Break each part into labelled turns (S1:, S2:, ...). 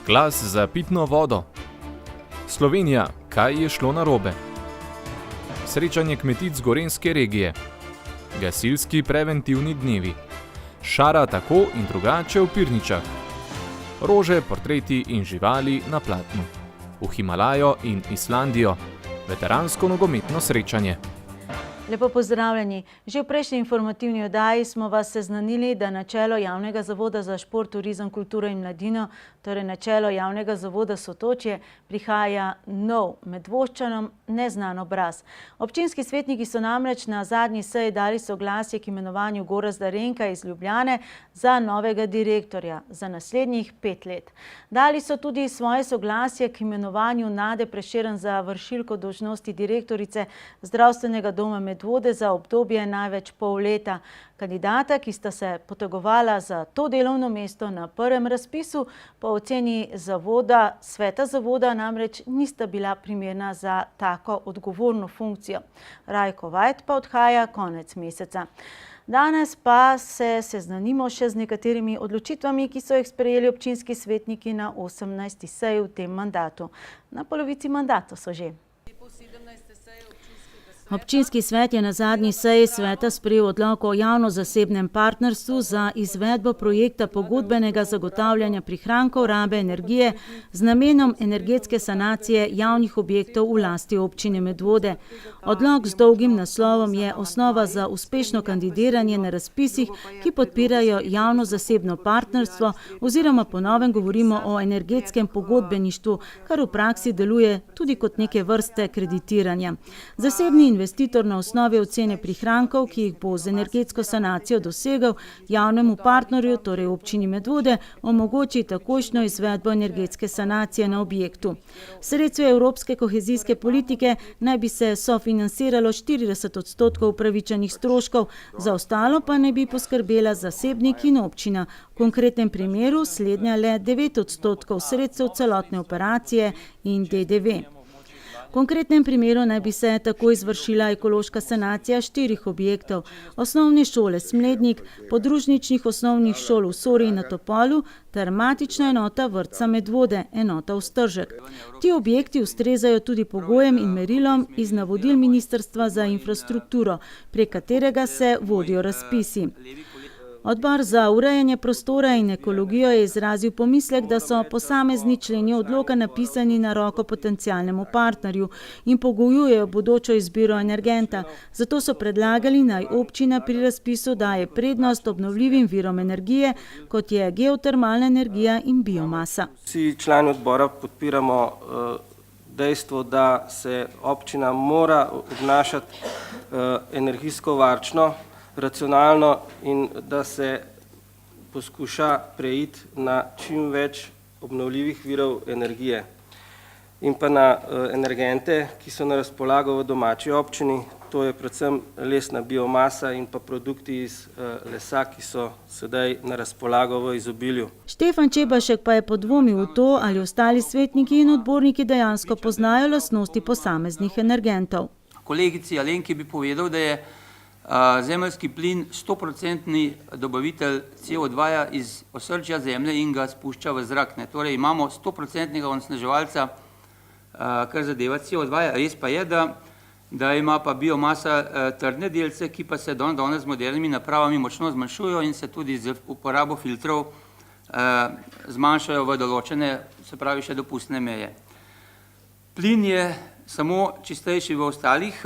S1: Glas za pitno vodo. Slovenija, kaj je šlo narobe? Srečanje kmetic gorenjske regije. Gasilski preventivni dnevi. Šara tako in drugače v Pirničah. Rože, portreti in živali na platnu. V Himalajo in Islandijo. Veteransko nogometno srečanje.
S2: Lepo pozdravljeni. Že v prejšnji informativni oddaji smo vas seznanili, da na čelo Javnega zavoda za šport, turizem, kulturo in mladino, torej na čelo Javnega zavoda Sotočje, prihaja nov, Medvoščanom neznan obraz. Občinski svetniki so namreč na zadnji seji dali soglasje k imenovanju Gorazda Renka iz Ljubljane za novega direktorja za naslednjih 5 let. Dali so tudi svoje soglasje k imenovanju Nade Prešeren za vršilko dolžnosti direktorice Zdravstvenega doma Medvode za obdobje največ pol leta. Kandidata, ki sta se potegovala za to delovno mesto na prvem razpisu, po oceni sveta zavoda namreč nista bila primerna za tako odgovorno funkcijo. Rajko Vajt pa odhaja konec meseca. Danes pa se seznanimo še z nekaterimi odločitvami, ki so jih sprejeli občinski svetniki na 18. seji v tem mandatu. Na polovici mandata so že. Občinski svet je na zadnji seji sveta sprejel odlok o javno-zasebnem partnerstvu za izvedbo projekta pogodbenega zagotavljanja prihrankov rabe energije z namenom energetske sanacije javnih objektov v lasti občine Medvode. Odlok z dolgim naslovom je osnova za uspešno kandidiranje na razpisih, ki podpirajo javno-zasebno partnerstvo oziroma po novem govorimo o energetskem pogodbeništvu, kar v praksi deluje tudi kot neke vrste kreditiranja. Zasebni investitor na osnovi ocene prihrankov, ki jih bo z energetsko sanacijo dosegel, javnemu partnerju, torej občini Medvode, omogoči takojšnjo izvedbo energetske sanacije na objektu. Sredstva evropske kohezijske politike naj bi se sofinanciralo 40% upravičenih stroškov, za ostalo pa naj bi poskrbela zasebnik in občina. V konkretnem primeru slednja le 9% sredstev celotne operacije in DDV. V konkretnem primeru naj bi se tako izvršila ekološka sanacija 4 objektov, osnovne šole Smlednik, podružničnih osnovnih šol v Sori in na Topolu ter matična enota vrtca Medvode, enota Ostržek. Ti objekti ustrezajo tudi pogojem in merilom iz navodil Ministrstva za infrastrukturo, prek katerega se vodijo razpisi. Odbor za urejanje prostora in ekologijo je izrazil pomislek, da so posamezni členi odloka napisani na roko potencialnemu partnerju in pogojujejo bodočo izbiro energenta. Zato so predlagali, naj občina pri razpisu daje prednost obnovljivim virom energije, kot je geotermalna energija in biomasa.
S3: Vsi člani odbora podpiramo dejstvo, da se občina mora obnašati energijsko varčno, racionalno in da se poskuša preiti na čim več obnovljivih virov energije in pa na energente, ki so na razpolago v domači občini, to je predvsem lesna biomasa in pa produkti iz lesa, ki so sedaj na razpolago v izobilju.
S2: Štefan Čebašek pa je podvomil v to, ali ostali svetniki in odborniki dejansko poznajo lastnosti posameznih energentov.
S4: Kolegici Alenki bi povedal, da je zemeljski plin 100% dobavitelj CO2 iz osrčja zemlje in ga spušča v zrak. Torej imamo 100% onesnaževalca, kar zadeva CO2. Res pa je, da ima pa biomasa trdne delce, ki pa se danes z modernimi napravami močno zmanjšujejo in se tudi z uporabo filtrov zmanjšajo v določene, se pravi še dopustne meje. Plin je samo čistejši v ostalih,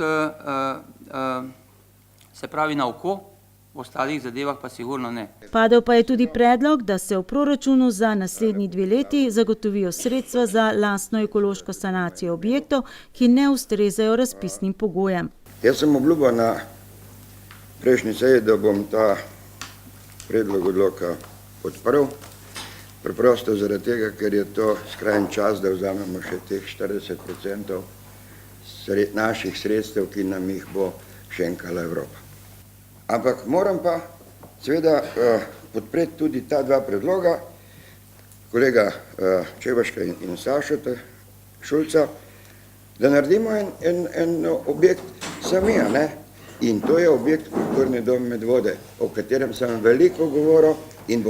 S4: se pravi na oko, v ostalih zadevah pa sigurno ne.
S2: Padel pa je tudi predlog, da se v proračunu za naslednji 2 leti zagotovijo sredstva za lastno ekološko sanacijo objektov, ki ne ustrezajo razpisnim pogojem.
S5: Jaz sem obljubil na prejšnji seji, da bom ta predlog odloka podprl. Preprosto zaradi tega, ker je to skrajen čas, da vzamemo še teh 40% naših sredstev, ki nam jih bo šenkala Evropa. Ampak moram pa seveda podpreti tudi ta 2 predloga, kolega Čebaška in Sašota Šulca, da naredimo en objekt sami, in to je objekt Kulturni dom Medvode, o katerem sem veliko govoril in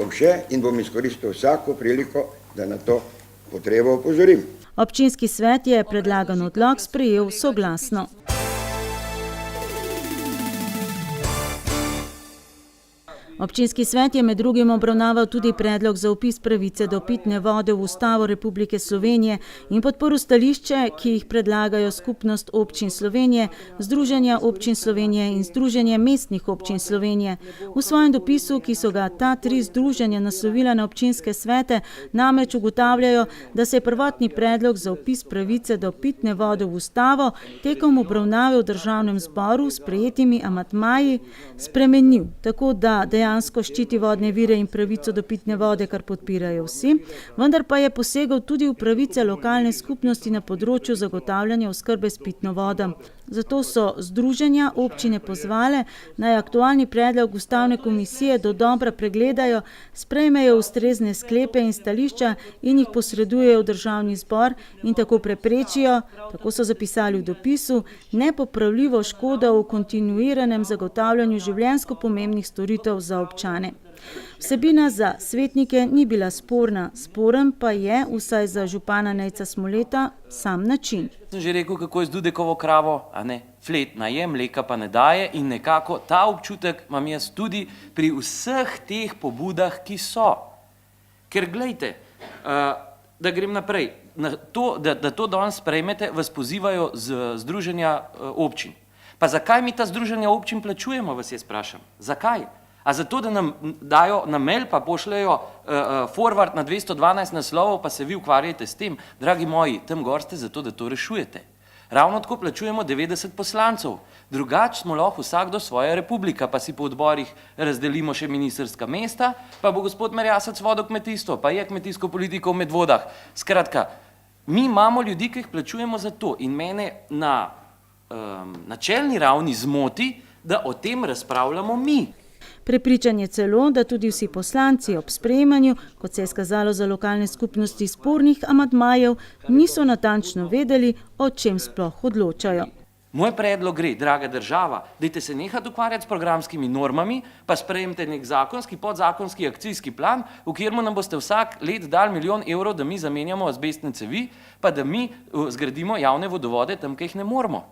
S5: bom izkoristil vsako priliko, da na to potrebo opozorim.
S2: Občinski svet je predlagan odlok sprejel soglasno. Občinski svet je med drugim obravnaval tudi predlog za vpis pravice do pitne vode v Ustavo Republike Slovenije in podporil stališče, ki jih predlagajo Skupnost občin Slovenije, Združenja občin Slovenije in Združenje mestnih občin Slovenije. V svojem dopisu, ki so ga ta 3 združenja naslovila na občinske svete, namreč ugotavljajo, da se je prvotni predlog za vpis pravice do pitne vode v Ustavo tekom obravnave v Državnem zboru s sprejetimi amatmaji spremenil, tako da dejansko ščiti vodne vire in pravico do pitne vode, kar podpirajo vsi, vendar pa je posegal tudi v pravice lokalne skupnosti na področju zagotavljanja oskrbe s pitno vodo. Zato so združenja občine pozvale, naj aktualni predlog Ustavne komisije dodobra pregledajo, sprejmejo ustrezne sklepe in stališča in jih posredujejo v Državni zbor in tako preprečijo, tako so zapisali v dopisu, nepopravljivo škodo v kontinuiranem zagotavljanju življenjsko pomembnih storitev za občane. Vsebina za svetnike ni bila sporna, sporen pa je, vsaj za župana Nejca Smoleta, sam način.
S6: Sem že rekel, kako je z Dudekovo kravo, a ne, fletna je, mleka pa ne daje in nekako ta občutek imam jaz tudi pri vseh teh pobudah, ki so. Ker glejte, da grem naprej, da to danes sprejmete, vas pozivajo z združenja občin. Pa zakaj mi ta združenja občin plačujemo, vas jaz sprašam? Zakaj? A zato, da nam dajo na mail, pa pošljajo forward na 212 naslovov, pa se vi ukvarjate s tem. Dragi moji, tam gor ste zato, da to rešujete. Ravno tako plačujemo 90 poslancev. Drugače smo lahko vsakdo svoja republika, pa si po odborih razdelimo še ministrska mesta, pa bo gospod Merjasec vodil kmetijstvo, pa je kmetijsko politiko v Medvodah. Skratka, mi imamo ljudi, ki jih plačujemo za to in mene na načelni ravni zmoti, da o tem razpravljamo mi.
S2: Prepričan je celo, da tudi vsi poslanci ob sprejemanju, kot se je skazalo za lokalne skupnosti spornih amatmajev, niso natančno vedeli, o čem sploh odločajo.
S6: Moj predlog gre, draga država, dajte se nehati ukvarjati s programskimi normami, pa sprejemite nek zakonski, podzakonski akcijski plan, v katerem nam boste vsak let dali 1 milijon evrov, da mi zamenjamo azbestne cevi, pa da mi zgradimo javne vodovode tam, kjer jih ne moremo.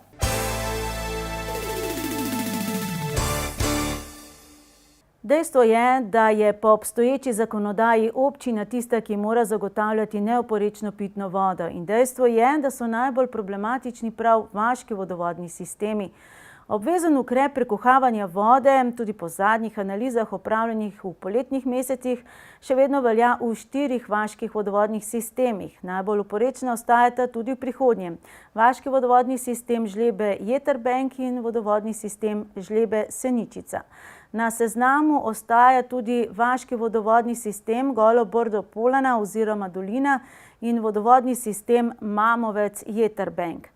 S2: Dejstvo je, da je po obstoječi zakonodaji občina tista, ki mora zagotavljati neoporečno pitno vodo. In dejstvo je, da so najbolj problematični prav vaški vodovodni sistemi. Obvezen ukrep prekuhavanja vode, tudi po zadnjih analizah opravljenih v poletnih mesecih, še vedno velja v 4 vaških vodovodnih sistemih. Najbolj oporečna ostajata tudi v prihodnje. Vaški vodovodni sistem Žlebe-Jeterbenk in vodovodni sistem Žlebe-Seničica. Na seznamu ostaja tudi vaški vodovodni sistem Golo-Brdo-Polana oziroma Dolina in vodovodni sistem Mamovec-Jeterbenk.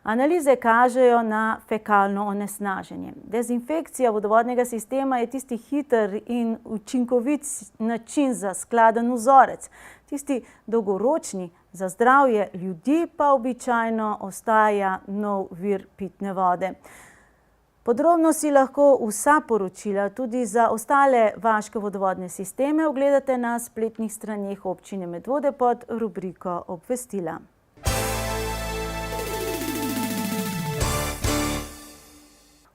S2: Analize kažejo na fekalno onesnaženje. Dezinfekcija vodovodnega sistema je tisti hiter in učinkovit način za skladen vzorec. Tisti dolgoročni za zdravje ljudi pa običajno ostaja nov vir pitne vode. Podrobno si lahko vsa poročila tudi za ostale vaške vodovodne sisteme ogledate na spletnih straneh občine Medvode pod rubriko Obvestila.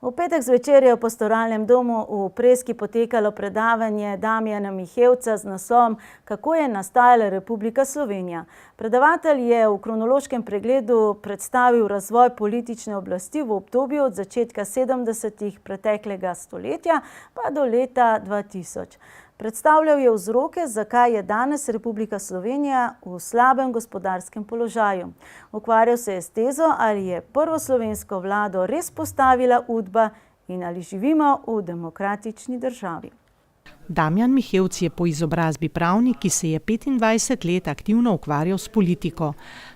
S2: V petek zvečer je v pastoralnem domu v Preski potekalo predavanje Damjana Mihevca z naslovom Kako je nastajala Republika Slovenija. Predavatelj je v kronološkem pregledu predstavil razvoj politične oblasti v obdobju od začetka 70. preteklega stoletja pa do leta 2000. Predstavljal je vzroke, zakaj je danes Republika Slovenija v slabem gospodarskem položaju. Ukvarjal se je s tezo, ali je prvo slovensko vlado res postavila Udba in ali živimo v demokratični državi.
S7: Damjan Mihevc je po izobrazbi pravnik, ki se je 25 let aktivno ukvarjal s politiko.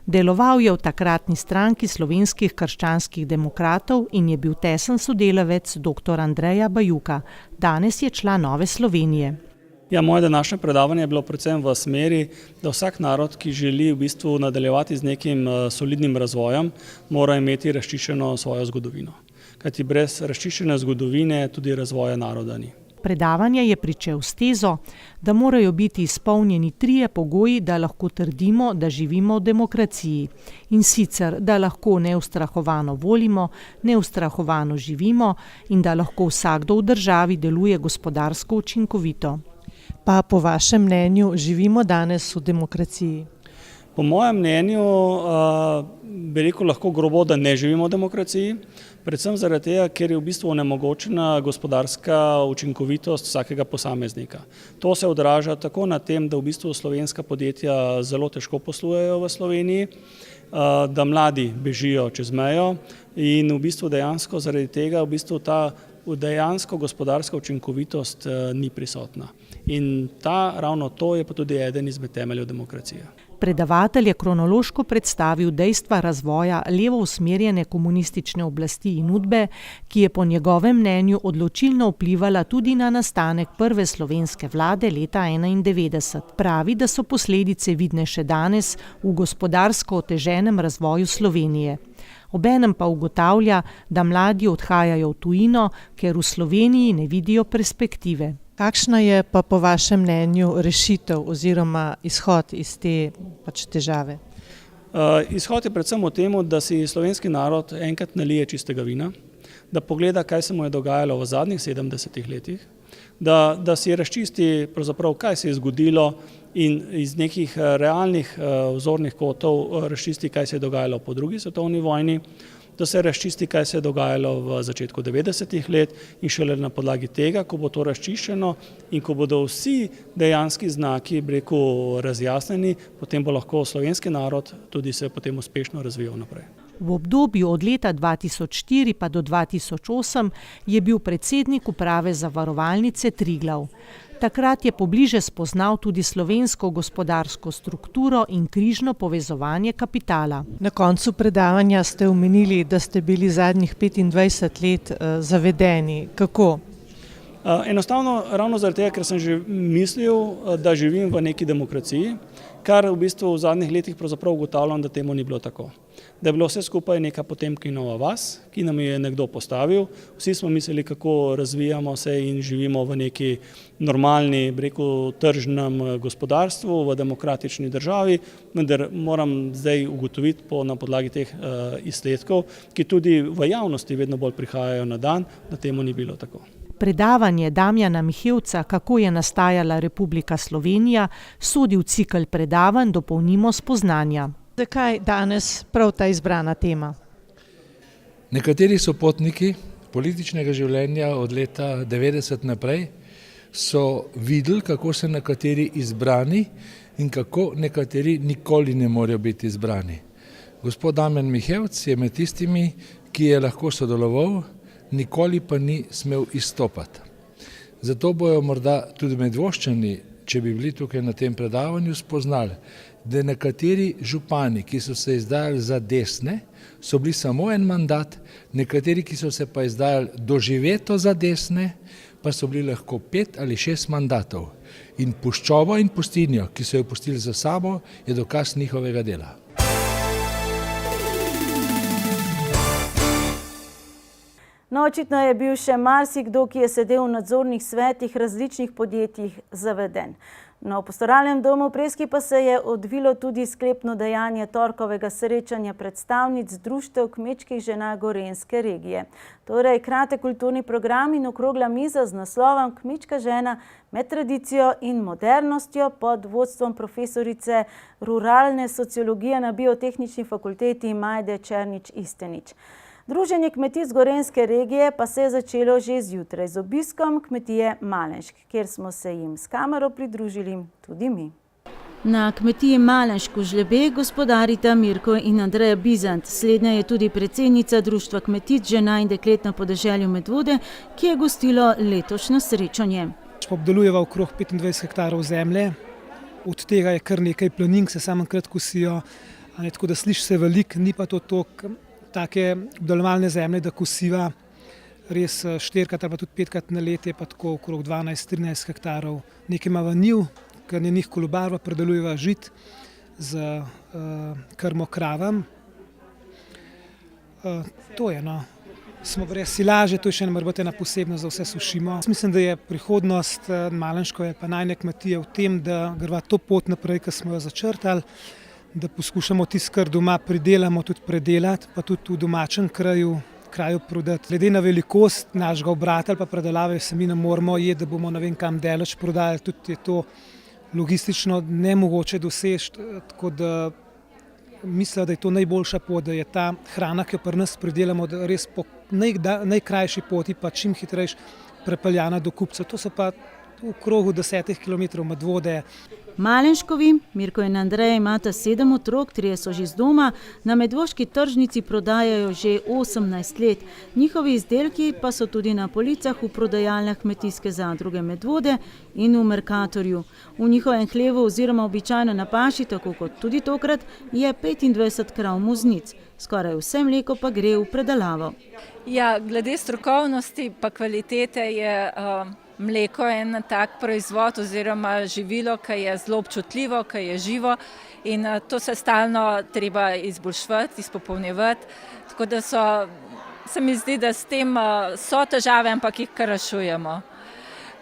S7: Deloval je v takratni stranki Slovenskih krščanskih demokratov in je bil tesen sodelavec dr. Andreja Bajuka. Danes je član Nove Slovenije.
S8: Ja, moje današnje predavanje je bilo predvsem v smeri, da vsak narod, ki želi v bistvu nadaljevati z nekim solidnim razvojem, mora imeti razčiščeno svojo zgodovino. Kajti brez razčiščene zgodovine tudi razvoja naroda ni.
S7: Predavanje je pričel s tezo, da morajo biti izpolnjeni 3 pogoji, da lahko trdimo, da živimo v demokraciji. In sicer, da lahko neustrahovano volimo, neustrahovano živimo in da lahko vsakdo v državi deluje gospodarsko učinkovito.
S9: Pa po vašem mnenju živimo danes v demokraciji?
S8: Po mojem mnenju bi rekel lahko grobo, da ne živimo v demokraciji, predvsem zaradi tega, ker je v bistvu onemogočena gospodarska učinkovitost vsakega posameznika. To se odraža tako na tem, da v bistvu slovenska podjetja zelo težko poslujejo v Sloveniji, da mladi bežijo čez mejo in v bistvu dejansko zaradi tega v bistvu ta dejansko gospodarska učinkovitost ni prisotna. In ravno to je pa tudi eden izmed temeljev demokracije.
S7: Predavatelj je kronološko predstavil dejstva razvoja levo usmerjene komunistične oblasti in Udbe, ki je po njegovem mnenju odločilno vplivala tudi na nastanek prve slovenske vlade leta 1991. Pravi, da so posledice vidne še danes v gospodarsko oteženem razvoju Slovenije. Obenem pa ugotavlja, da mladi odhajajo v tujino, ker v Sloveniji ne vidijo perspektive.
S9: Kakšna je pa po vašem mnenju rešitev oziroma izhod iz te težave?
S8: Izhod je predvsem v tem, da si slovenski narod enkrat nalije čistega vina, da pogleda, kaj se mu je dogajalo v zadnjih 70 letih, da si razčisti pravzaprav, kaj se je zgodilo in iz nekih realnih vzornih kotov razčisti, kaj se je dogajalo po drugi svetovni vojni, da se razčisti, kaj se je dogajalo v začetku 90-ih let in šele na podlagi tega, ko bo to razčiščeno in ko bodo vsi dejanski znaki, razjasneni, potem bo lahko slovenski narod tudi se potem uspešno razvijal naprej.
S7: V obdobju od leta 2004 pa do 2008 je bil predsednik uprave Zavarovalnice Triglav. Takrat je pobliže spoznal tudi slovensko gospodarsko strukturo in križno povezovanje kapitala.
S9: Na koncu predavanja ste omenili, da ste bili zadnjih 25 let zavedeni. Kako?
S8: Enostavno ravno zaradi tega, ker sem že mislil, da živim v neki demokraciji, kar v bistvu v zadnjih letih pravzaprav ugotavljam, da temu ni bilo tako. Da je bilo vse skupaj neka Potemkinova vas, ki nam je nekdo postavil. Vsi smo mislili, kako razvijamo se in živimo v neki normalni, tržnem gospodarstvu, v demokratični državi, vendar moram zdaj ugotoviti na podlagi teh izsledkov, ki tudi v javnosti vedno bolj prihajajo na dan, da temu ni bilo tako.
S7: Predavanje Damjana Mihevca, kako je nastajala Republika Slovenija, sodi v cikel predavanj Dopolnimo spoznanja.
S9: Zakaj danes prav ta izbrana tema?
S10: Nekateri sopotniki političnega življenja od leta 90 naprej so videli, kako so nekateri izbrani in kako nekateri nikoli ne morejo biti izbrani. Gospod Damjan Mihevc je med tistimi, ki je lahko sodeloval, nikoli pa ni smel izstopati. Zato bojo morda tudi Medvoščani, če bi bili tukaj na tem predavanju, spoznali, da nekateri župani, ki so se izdajali za desne, so bili samo en mandat, nekateri, ki so se pa izdajali doživeto za desne, pa so bili lahko 5 ali 6 mandatov. In puščobo in pustinjo, ki so jo pustili za sabo, je dokaz njihovega dela.
S2: No, očitno je bil še marsikdo, ki je sedel v nadzornih svetih različnih podjetij, zaveden. No, v Pastoralnem domu v Preski pa se je odvilo tudi sklepno dejanje torkovega srečanja predstavnic društev kmečkih žena Gorenjske regije. Torej, kratek kulturni program in okrogla miza z naslovom Kmečka žena med tradicijo in modernostjo pod vodstvom profesorice ruralne sociologije na Biotehnični fakulteti Majde Černič-Istenič. Druženje kmetic Gorenjske regije pa se je začelo že zjutraj z obiskom kmetije Malenšk, kjer smo se jim s kamero pridružili tudi mi. Na kmetiji Malenšk v Žlebeh gospodarita Mirko in Andreja Bizant. Slednja je tudi predsednica Društva kmetic žena in deklet na podeželju Medvode, ki je gostilo letošnje srečanje.
S11: Obdelujeva okrog 25 hektarov zemlje, od tega je kar nekaj planink, se samokrat kosijo, tako da sliši se veliko, ni pa to toliko take obdelovalne zemlje, da kosiva res 4-krat ali pa tudi 5-krat na let, je pa tako okrog 12-13 hektarov. Nekaj ima njiv, ker njih kolobarva, predelujeva žit z krmo kravam. To je, no. smo brez silaže, to je še ena posebnost, za vse sušimo. Mislim, da je prihodnost Malenškove pa najine kmetije v tem, da greva to pot naprej, ki smo jo začrtali, da poskušamo tisto, kar doma pridelamo, tudi predelati, pa tudi v domačem kraju prodati. Glede na velikost našega obrata ali pa predelave se mi ne moramo jeti, da bomo ne vem kam daleč prodajali, tudi je to logistično nemogoče doseči, tako da mislim, da je to najboljša pot, da je ta hrana, ki jo pri nas pridelamo, da res po najkrajši poti pa čim hitrejš prepeljana do kupcev. To so pa v krogu 10 km Medvode.
S2: Malenškovi, Mirko in Andrej, imata 7 otrok, 3 so že z doma, na medvoški tržnici prodajajo že 18 let. Njihovi izdelki pa so tudi na policah v prodajalnah Kmetijske zadruge Medvode in v Mercatorju. V njihovem hlevu oziroma običajno na paši, tako kot tudi tokrat, je 25 krav muznic. Skoraj vse mleko pa gre v predelavo.
S12: Ja, glede strokovnosti pa kvalitete je mleko en tak proizvod oziroma živilo, ki je zelo občutljivo, ki je živo in to se stalno treba izboljševati, izpopolnjevati. Tako da se mi zdi, da s tem so težave, ampak jih kar rešujemo.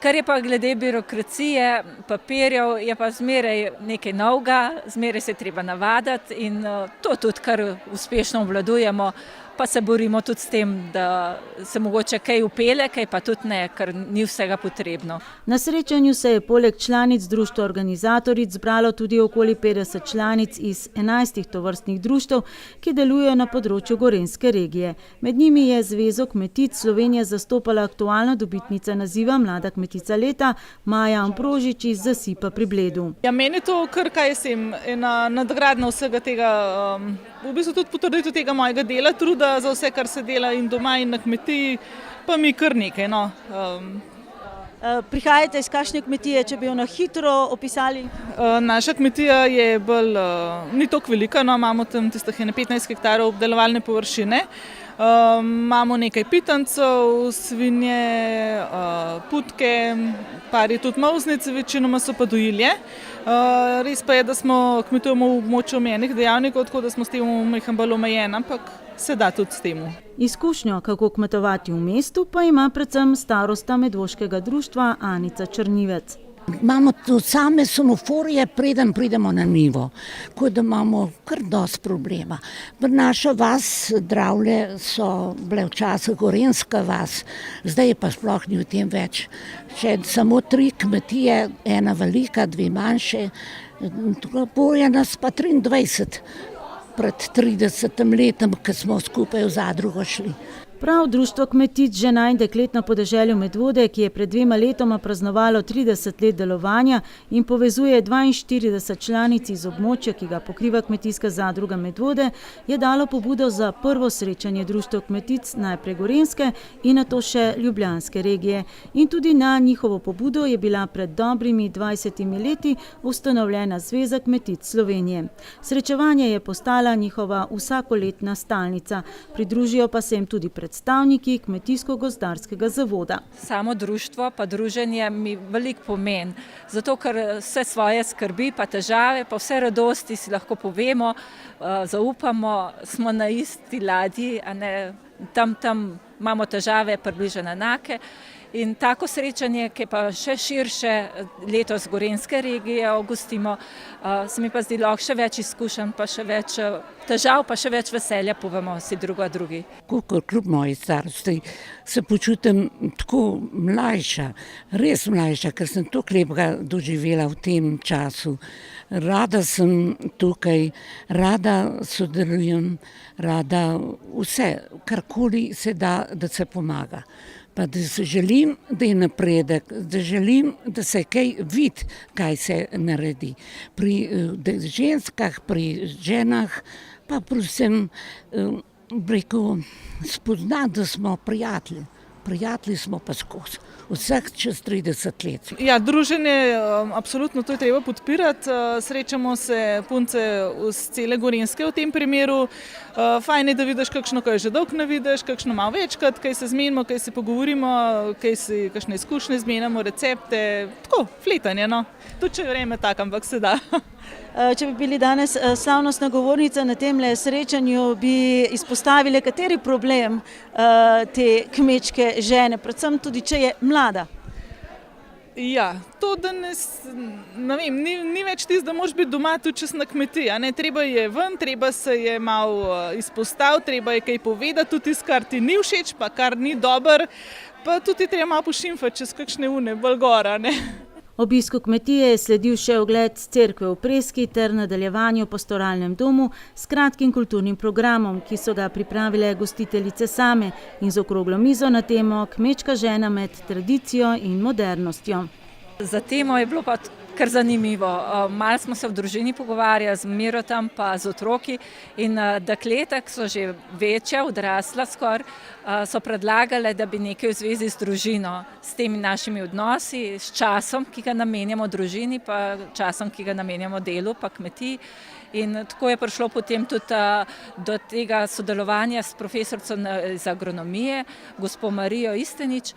S12: Kar je pa glede birokracije, papirjev, je pa zmeraj nekaj novega, zmeraj se treba navaditi in to tudi kar uspešno obvladujemo, pa se borimo tudi s tem, da se mogoče kaj upele, kaj pa tudi ne, ker ni vsega potrebno.
S2: Na srečanju se je poleg članic društva organizatoric zbralo tudi okoli 50 članic iz 11 tovrstnih društev, ki delujejo na področju Gorenjske regije. Med njimi je Zvezo kmetic Slovenije zastopala aktualna dobitnica naziva Mlada kmetica leta Maja Ambrožič iz Zasipa pri Bledu.
S13: Ja, meni je to kar ena nadgradnja vsega tega, v bistvu tudi potrditev tega mojega dela, truda za vse, kar se dela in doma in na kmetiji, pa mi kar nekaj.
S2: Prihajate iz kakšne kmetije, če bi jo na hitro opisali?
S13: Naša kmetija je bolj, ni toliko velika, imamo tam tistih 15 hektarov obdelovalne površine. Imamo nekaj pitancev, svinje, putke, par je tudi mavznic, večinoma so pa dojilje. Res pa je, da smo kmetujemo v območju omejenih dejavnikov, tako da smo s tem bolj omejeni, ampak se da tudi s tem.
S2: Izkušnjo, kako kmetovati v mestu, pa ima predvsem starosta Medvoškega društva Anica Črnivec.
S14: Imamo tudi same semaforije, preden pridemo na nivo, tako da imamo kar dosti problema. Naša vas Dravlje so bile včasih Gorenjska vas, zdaj pa sploh ni v tem več. Še samo 3 kmetije, ena velika, 2 manjše, je nas pa 23 pred 30 letom, ko smo skupaj v zadrugo šli.
S2: Prav društvo kmetic žena in deklet na podeželju Medvode, ki je pred 2 letoma praznovalo 30 let delovanja in povezuje 42 članic iz območja, ki ga pokriva Kmetijska zadruga Medvode, je dalo pobudo za prvo srečanje društev kmetic najprej Gorenjske in nato še Ljubljanske regije. In tudi na njihovo pobudo je bila pred dobrimi 20 leti ustanovljena Zveza kmetic Slovenije. Srečevanje je postala njihova vsakoletna stalnica, pridružijo pa se jim tudi predstavniki Kmetijsko-gozdarskega zavoda.
S12: Samo društvo pa druženje mi veliko pomeni, zato ker vse svoje skrbi pa težave, pa vse radosti si lahko povemo, zaupamo, smo na isti ladji, a ne tam imamo težave približno enake. In tako srečanje, ki pa še širše letos Gorenjske regije gostimo, se mi pa zdi lahko še več izkušenj, pa še več težav, pa še več veselja povemo si drugi.
S14: Kljub moji starosti se počutim tako mlajša, res mlajša, ker sem toliko lepega doživela v tem času. Rada sem tukaj, rada sodelujem, rada vse, karkoli se da, da se pomaga. Pa da se želim, da je napredek, da želim, da se kaj vidi, kaj se naredi. Pri ženskah, pri ženah, pa predvsem spoznati, da smo prijatelji. Prijatelji smo pa skozi, vseh čez 30 let.
S13: Ja, druženje, absolutno to je treba podpirati. Srečamo se punce iz cele Gorenjske v tem primeru. Fajn je, da vidiš kakšno, kaj že dolgo ne vidiš, kakšno malo večkrat, kaj se zmenimo, kaj se pogovorimo, kakšne izkušnje zmenimo, recepte, tako, fletanje, no. Tudi če vreme tako, ampak se da.
S2: Če bi bili danes slavnostna govornica na tem srečanju, bi izpostavili, kateri problem te kmečke žene, predvsem tudi, če je mlada.
S13: Ja, to danes, ne vem, ni več tisto, da moraš biti doma tudi čas na kmetiji, a ne, treba je ven, treba se je malo izpostaviti, treba je kaj povedati, tudi tisto, kar ti ni všeč, pa kar ni dobro, pa tudi treba malo pošimfati čez kakšne bolj gora, ne.
S2: Obisku kmetije je sledil še ogled cerkve v Preski ter nadaljevanju v pastoralnem domu s kratkim kulturnim programom, ki so ga pripravile gostiteljice same in z okroglo mizo na temo Kmečka žena med tradicijo in modernostjo.
S12: Za temo je bilo pa kar zanimivo. Malo smo se v družini pogovarjali z Mirotom pa z otroki in dekleta, ki so že večja, odrasla skoraj, so predlagale, da bi nekaj v zvezi z družino, s temi našimi odnosi, s časom, ki ga namenjamo družini, pa časom, ki ga namenjamo delu, pa kmetiji. In tako je prišlo potem tudi do tega sodelovanja s profesorico iz agronomije, gospo Marijo Istenič.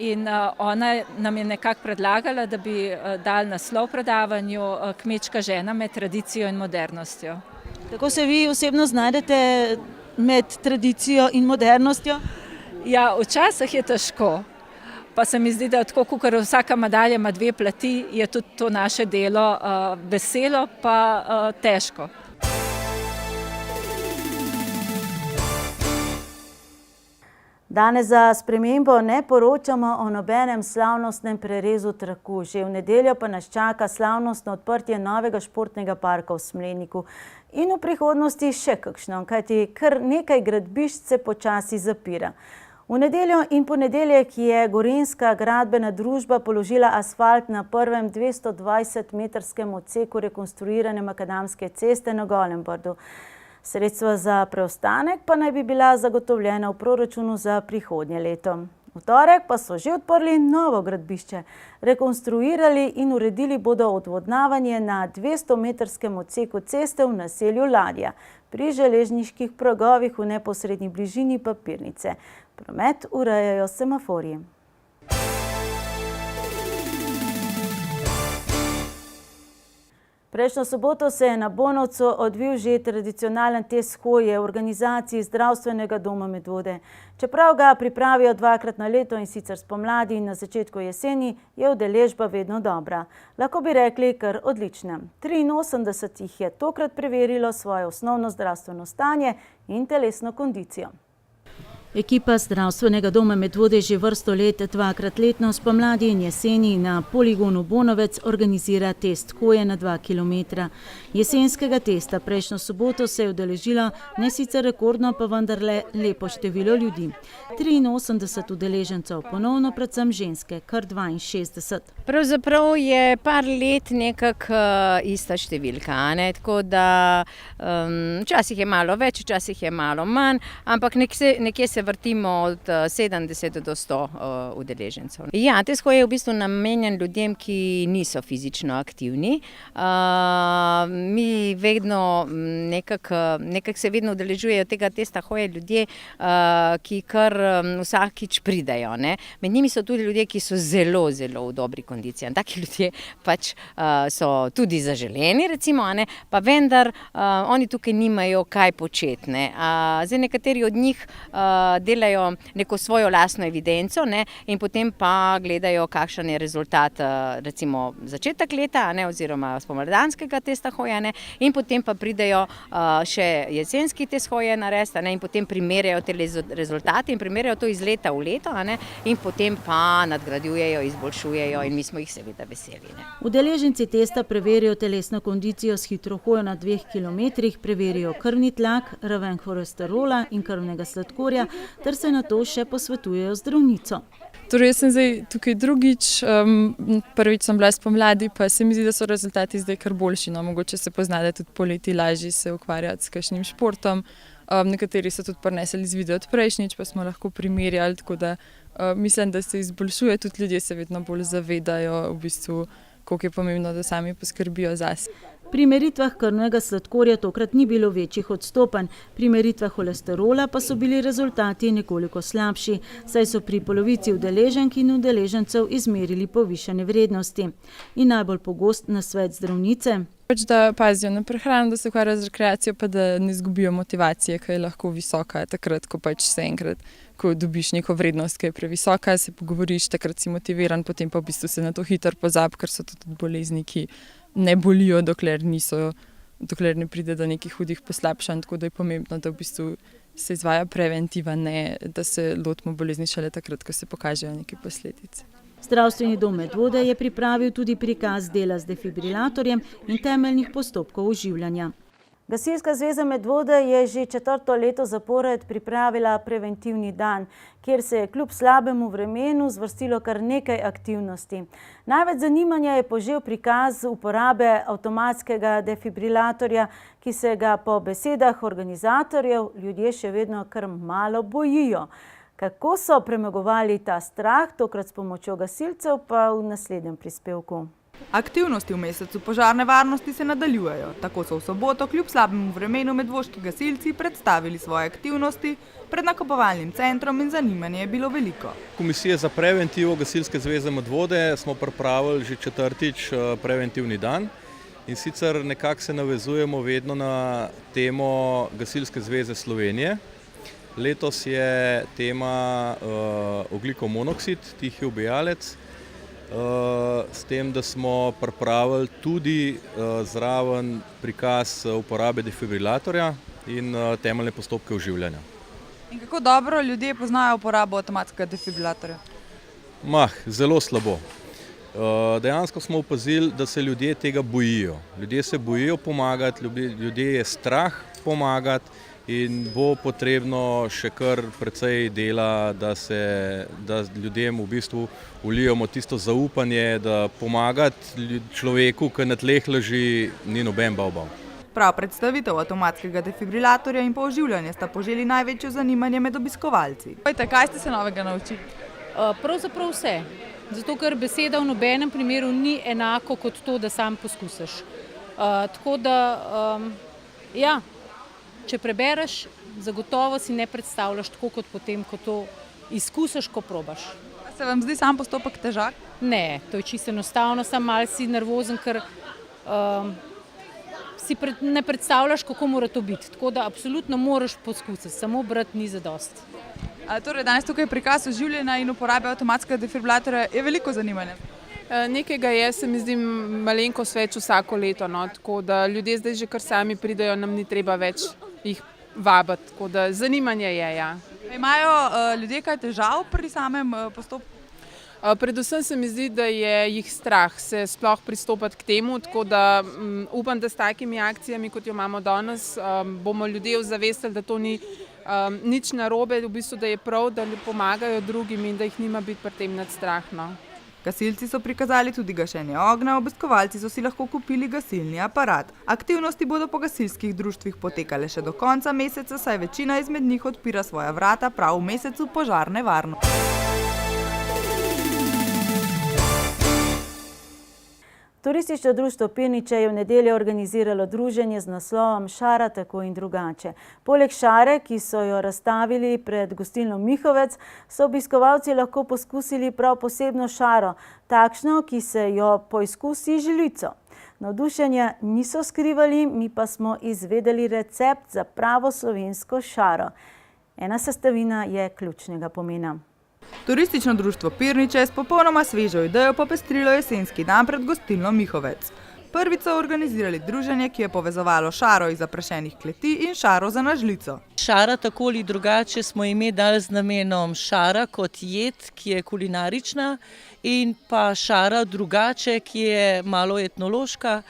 S12: In ona nam je nekako predlagala, da bi dali naslov predavanju Kmečka žena med tradicijo in modernostjo.
S2: Kako se vi osebno znajdete med tradicijo in modernostjo?
S12: Ja, včasih je težko. Pa se mi zdi, da tako, kakor vsaka medalja ima dve plati, je tudi to naše delo veselo pa težko.
S2: Danes za spremembo ne poročamo o nobenem slavnostnem prerezu traku. Že v nedeljo pa nas čaka slavnostno odprtje novega športnega parka v Smledniku. In v prihodnosti še kakšno, kajti kar nekaj gradbišč se počasi zapira. V nedeljo in ponedeljek je Gorenjska gradbena družba položila asfalt na prvem 220-metrskem odseku rekonstruirane makadamske ceste na Golem Brdu. Sredstva za preostanek pa naj bi bila zagotovljena v proračunu za prihodnje leto. V torek pa so že odprli novo gradbišče. Rekonstruirali in uredili bodo odvodnavanje na 200-metrskem odseku ceste v naselju Ladja pri železniških pragovih v neposredni bližini papirnice. Promet urejajo semaforji. Prejšnjo soboto se je na Bonovcu odvil že tradicionalen test hoje v organizaciji Zdravstvenega doma Medvode. Čeprav ga pripravijo dvakrat na leto in sicer spomladi in na začetku jeseni, je udeležba vedno dobra. Lahko bi rekli kar odlična. 83 jih je tokrat preverilo svoje osnovno zdravstveno stanje in telesno kondicijo. Ekipa Zdravstvenega doma Medvode že vrsto let dvakrat letno spomladi in jeseni na poligonu Bonovec organizira test hoje na 2 km. Jesenskega testa prejšnjo soboto se je udeležilo ne sicer rekordno, pa vendarle lepo število ljudi. 83 udeležencev, ponovno predvsem ženske, kar 62.
S15: Pravzaprav je par let nekako ista številka, ne? Tako da včasih je malo več, včasih je malo manj, ampak nekje se vrtimo od 70 do 100 udeležencev. Ja, test hoje je v bistvu namenjen ljudem, ki niso fizično aktivni. Mi vedno nekako se vedno udeležujejo tega testa hoje ljudje, ki kar vsakič pridejo, ne. Med njimi so tudi ljudje, ki so zelo, zelo v dobri kondiciji. Taki ljudje pač so tudi zaželeni, recimo, ne, pa vendar oni tukaj nimajo kaj početi, ne. Zdaj nekateri od njih delajo neko svojo lastno evidenco, ne, in potem pa gledajo, kakšen je rezultat, recimo začetek leta, ne, oziroma spomladanskega testa hoje, ne, in potem pa pridejo še jesenski test hoje narediti, ne, in potem primerjajo te rezultate in primerjajo to iz leta v leto, ne, in potem pa nadgrajujejo, izboljšujejo in mi smo jih seveda veseli, ne.
S2: Udeleženci testa preverijo telesno kondicijo s hitro hojo na 2 kilometrih, preverijo krvni tlak, raven holesterola in krvnega sladkorja, ter se nato še posvetujejo z zdravnico.
S16: Torej, jaz sem zdaj tukaj drugič, prvič sem bila spomladi, pa se mi zdi, da so rezultati zdaj kar boljši, no, mogoče se pozna, da je tudi poleti lažje se ukvarjati s kakšnim športom. Nekateri so tudi prinesli izvide od prejšnjič, pa smo lahko primerjali, tako da mislim, da se izboljšuje, tudi ljudje se vedno bolj zavedajo v bistvu, koliko je pomembno, da sami poskrbijo zase.
S2: Pri meritvah krvnega sladkorja tokrat ni bilo večjih odstopanj, pri meritvah holesterola pa so bili rezultati nekoliko slabši, saj so pri polovici udeleženk in udeležencev izmerili povišane vrednosti. In najbolj pogost nasvet zdravnice?
S16: Da pazijo na prehrano, da se ukvarjajo z rekreacijo, pa da ne izgubijo motivacije, ki je lahko visoka, takrat, ko se enkrat, ko dobiš neko vrednost, ki je previsoka, se pogovoriš, takrat si motiviran, potem pa v bistvu se na to hitro pozabi, ker so to tudi bolezni, ki ne bolijo, dokler ne pride do nekih hudih poslabšanj, tako da je pomembno, da v bistvu se izvaja preventiva, ne da se lotimo bolezni šele takrat, ko se pokažejo neke posledice.
S2: Zdravstveni dom Medvode je pripravil tudi prikaz dela z defibrilatorjem in temeljnih postopkov oživljanja. Gasilska zveza Medvode je že 4. leto zapored pripravila preventivni dan, kjer se je kljub slabemu vremenu zvrstilo kar nekaj aktivnosti. Največ zanimanja je požel prikaz uporabe avtomatskega defibrilatorja, ki se ga po besedah organizatorjev ljudje še vedno kar malo bojijo. Kako so premagovali ta strah, tokrat s pomočjo gasilcev, pa v naslednjem prispevku.
S17: Aktivnosti v mesecu požarne varnosti se nadaljujejo. Tako so v soboto kljub slabemu vremenu medvoški gasilci predstavili svoje aktivnosti pred nakupovalnim centrom in zanimanje je bilo veliko.
S18: Komisije za preventivo Gasilske zveze Medvode smo pripravili že 4. preventivni dan in sicer nekako se navezujemo vedno na temo Gasilske zveze Slovenije. Letos je tema ogljikov monoksid, tihi ubijalec, s tem, da smo pripravili tudi zraven prikaz uporabe defibrilatorja in temeljne postopke oživljanja.
S17: In kako dobro ljudje poznajo uporabo avtomatskega defibrilatorja?
S18: Zelo slabo. Dejansko smo opazili, da se ljudje tega bojijo. Ljudje se bojijo pomagati, ljudje je strah pomagati in bo potrebno še kar precej dela, da ljudem v bistvu vlijemo tisto zaupanje, da pomagati človeku, ki na tleh leži, ni noben bav.
S17: Prav predstavitev avtomatskega defibrilatorja in oživljanje sta poželi največje zanimanje med obiskovalci. Kaj ste se novega naučili?
S19: Pravzaprav vse. Zato, ker beseda v nobenem primeru ni enako kot to, da sam poskusiš. Tako da, ja, če prebereš, zagotovo si ne predstavljaš tako kot potem, ko to izkusiš, ko probaš.
S17: Se vam zdi sam postopek težak?
S19: Ne, to je čisto enostavno, sam malo si nervozen, ker si ne predstavljaš, kako mora to biti. Tako da absolutno moraš poskusiti, samo brati ni zadosti.
S17: Torej, danes tukaj prikaz oživljanja in uporabe avtomatskega defibrilatorja je veliko zanimanja.
S20: Nekaj ga je, se mi zdi, malenkost več vsako leto, no, tako da ljudje zdaj že kar sami pridejo, nam ni treba več jih vabiti, tako da zanimanje je, ja.
S17: Imajo ljudje kaj težav pri samem postopku?
S20: Predvsem se mi zdi, da je jih strah se sploh pristopati k temu, tako da upam, da s takimi akcijami, kot jo imamo danes, bomo ljudje ozavestili, da to ni nič narobe, v bistvu, da je prav, da pomagajo drugim in da jih nima biti pri tem nad strah, no.
S17: Gasilci so prikazali tudi gašenje ognja, obiskovalci so si lahko kupili gasilni aparat. Aktivnosti bodo po gasilskih društvih potekale še do konca meseca, saj večina izmed njih odpira svoja vrata prav v mesecu požarne varnosti.
S2: Turistično društvo Pirniče je v nedeljo organiziralo druženje z naslovom Šara tako in drugače. Poleg šare, ki so jo razstavili pred gostilno Mihovec, so obiskovalci lahko poskusili prav posebno šaro, takšno, ki se jo poizkusi žlico. Navdušenja niso skrivali, mi pa smo izvedeli recept za pravo slovensko šaro. Ena sestavina je ključnega pomena.
S17: Turistično društvo Pirniče je s popolnoma svežo idejo popestrilo jesenski dan pred gostilno Mihovec. Prvič so organizirali druženje, ki je povezovalo šaro iz zaprašenih kleti in šaro za na žlico.
S21: Šara tako ali drugače smo ime dali z namenom šara kot jed, ki je kulinarična, in pa šara drugače, ki je malo etnološka.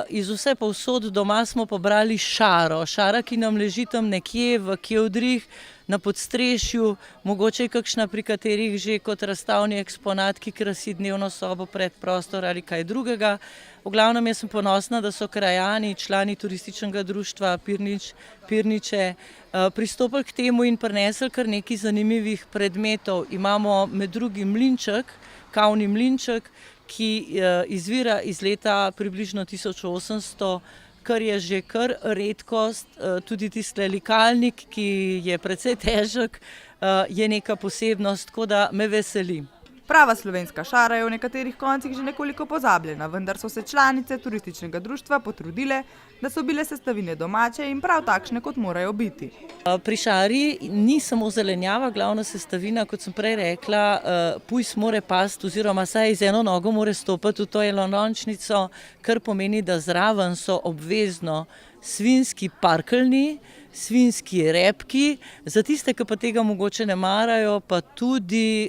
S21: Iz vse povsod doma smo pobrali šaro. Šara, ki nam leži tam nekje v kevdrih, na podstrešju, mogoče kakšna, pri katerih že kot razstavni eksponat, ki krasi dnevno sobo, predprostor ali kaj drugega. V glavnem, jaz sem ponosna, da so krajani, člani turističnega društva Pirniče pristopili k temu in prinesli kar nekaj zanimivih predmetov. Imamo med drugim mlinček, kavni mlinček, ki izvira iz leta približno 1800, kar je že kar redkost, tudi tisti likalnik, ki je precej težek, je neka posebnost, tako da me veseli.
S17: Prava slovenska šara je v nekaterih koncih že nekoliko pozabljena, vendar so se članice turističnega društva potrudile, da so bile sestavine domače in prav takšne, kot morajo biti.
S21: Pri šari ni samo zelenjava glavna sestavina, kot sem prej rekla, pujs more pasti oziroma saj z eno nogo more stopiti v to enolončnico, kar pomeni, da zraven so obvezno svinjski parkeljni, svinjski repki, za tiste, ki pa tega mogoče ne marajo, pa tudi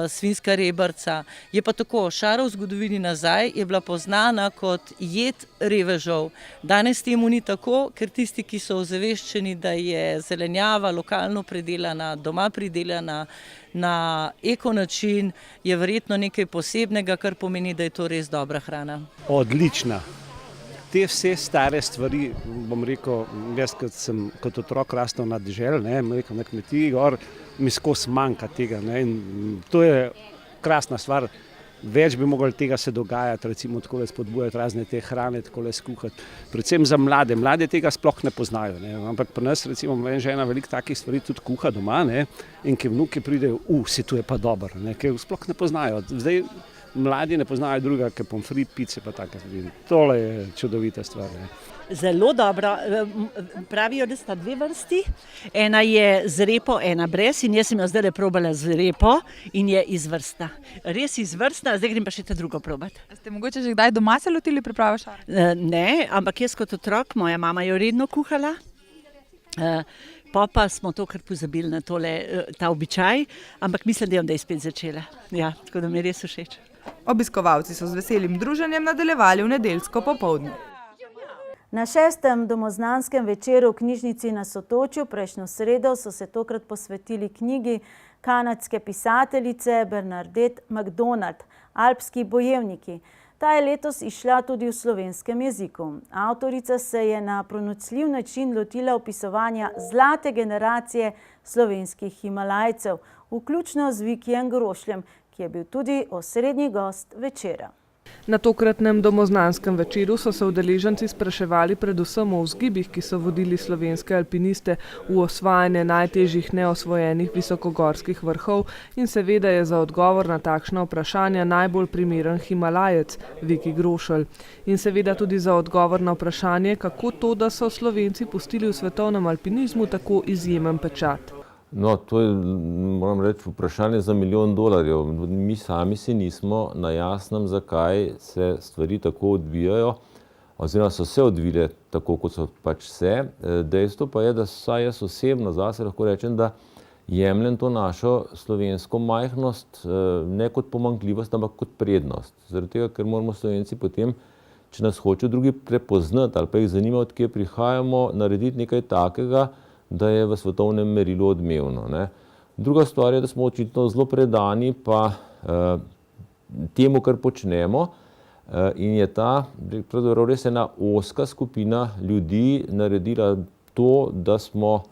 S21: svinjska rebrca. Je pa tako, šara v zgodovini nazaj je bila poznana kot jed revežev. Danes temu ni tako, ker tisti, ki so ozaveščeni, da je zelenjava lokalno pridelana, doma pridelana, na eko način, je verjetno nekaj posebnega, kar pomeni, da je to res dobra hrana.
S1: Odlična. Te vse stare stvari, bom rekel, jaz kot otrok rastel na deželi, na kmetiji, mi skozi manjka tega. In to je krasna stvar. Več bi mogli tega se dogajati, recimo takole spodbujati razne te hrane, takole skuhati. Predvsem za mlade. Mlade tega sploh ne poznajo. Ampak pri nas, recimo, žena veliko takih stvari tudi kuha doma, in ki vnuki pridejo, se to je pa dobro, ker sploh ne poznajo. Zdaj, mladi ne poznajo druga, kot pomfrit, pice pa take. Tole je čudovita stvar.
S22: Zelo dobro. Pravijo, da sta dve vrsti. Ena je z repo, ena brez in jaz sem jo zdaj probala z repo in je izvrstna. Res izvrstna, zdaj grem pa še ta drugo probati.
S17: Ste mogoče že kdaj doma se lotili priprave šare?
S22: Ne, ampak jaz kot otrok, moja mama jo redno kuhala. Pa smo to kar pozabili na ta običaj, ampak mislim, da je spet začela. Ja, tako da mi je res všeč.
S17: Obiskovalci so z veselim druženjem nadaljevali v nedeljsko popoldne.
S2: Na 6. domoznanskem večeru v knjižnici na Sotočju prejšnjo sredo so se tokrat posvetili knjigi kanadske pisateljice Bernadette MacDonald, Alpski bojevniki. Ta je letos izšla tudi v slovenskem jeziku. Avtorica se je na pronicljiv način lotila opisovanja zlate generacije slovenskih Himalajcev, vključno z Vikijem Grošljem, ki je bil tudi osrednji gost večera.
S23: Na tokratnem domoznanskem večeru so se udeleženci spraševali predvsem o vzgibih, ki so vodili slovenske alpiniste v osvajanje najtežjih neosvojenih visokogorskih vrhov in seveda je za odgovor na takšna vprašanja najbolj primeren Himalajec, Viki Grošelj. In seveda tudi za odgovor na vprašanje, kako to, da so Slovenci pustili v svetovnem alpinizmu tako izjemen pečat.
S24: No, to je, moram reči, vprašanje za $1 milijon. Mi sami si nismo na jasnem, zakaj se stvari tako odvijajo, oziroma so se odvile tako, kot so pač se. Dejstvo pa je, da saj jaz osebno zase lahko rečem, da jemljem to našo slovensko majhnost ne kot pomanjkljivost, ampak kot prednost. Zaradi tega, ker moramo Slovenci potem, če nas hočejo drugi prepoznati ali pa jih zanima, od kje prihajamo, narediti nekaj takega, da je v svetovnem merilu odmevno. Druga stvar je, da smo očitno zelo predani pa temu, kar počnemo, in je ta pravzaprav res ena ozka skupina ljudi naredila to, da smo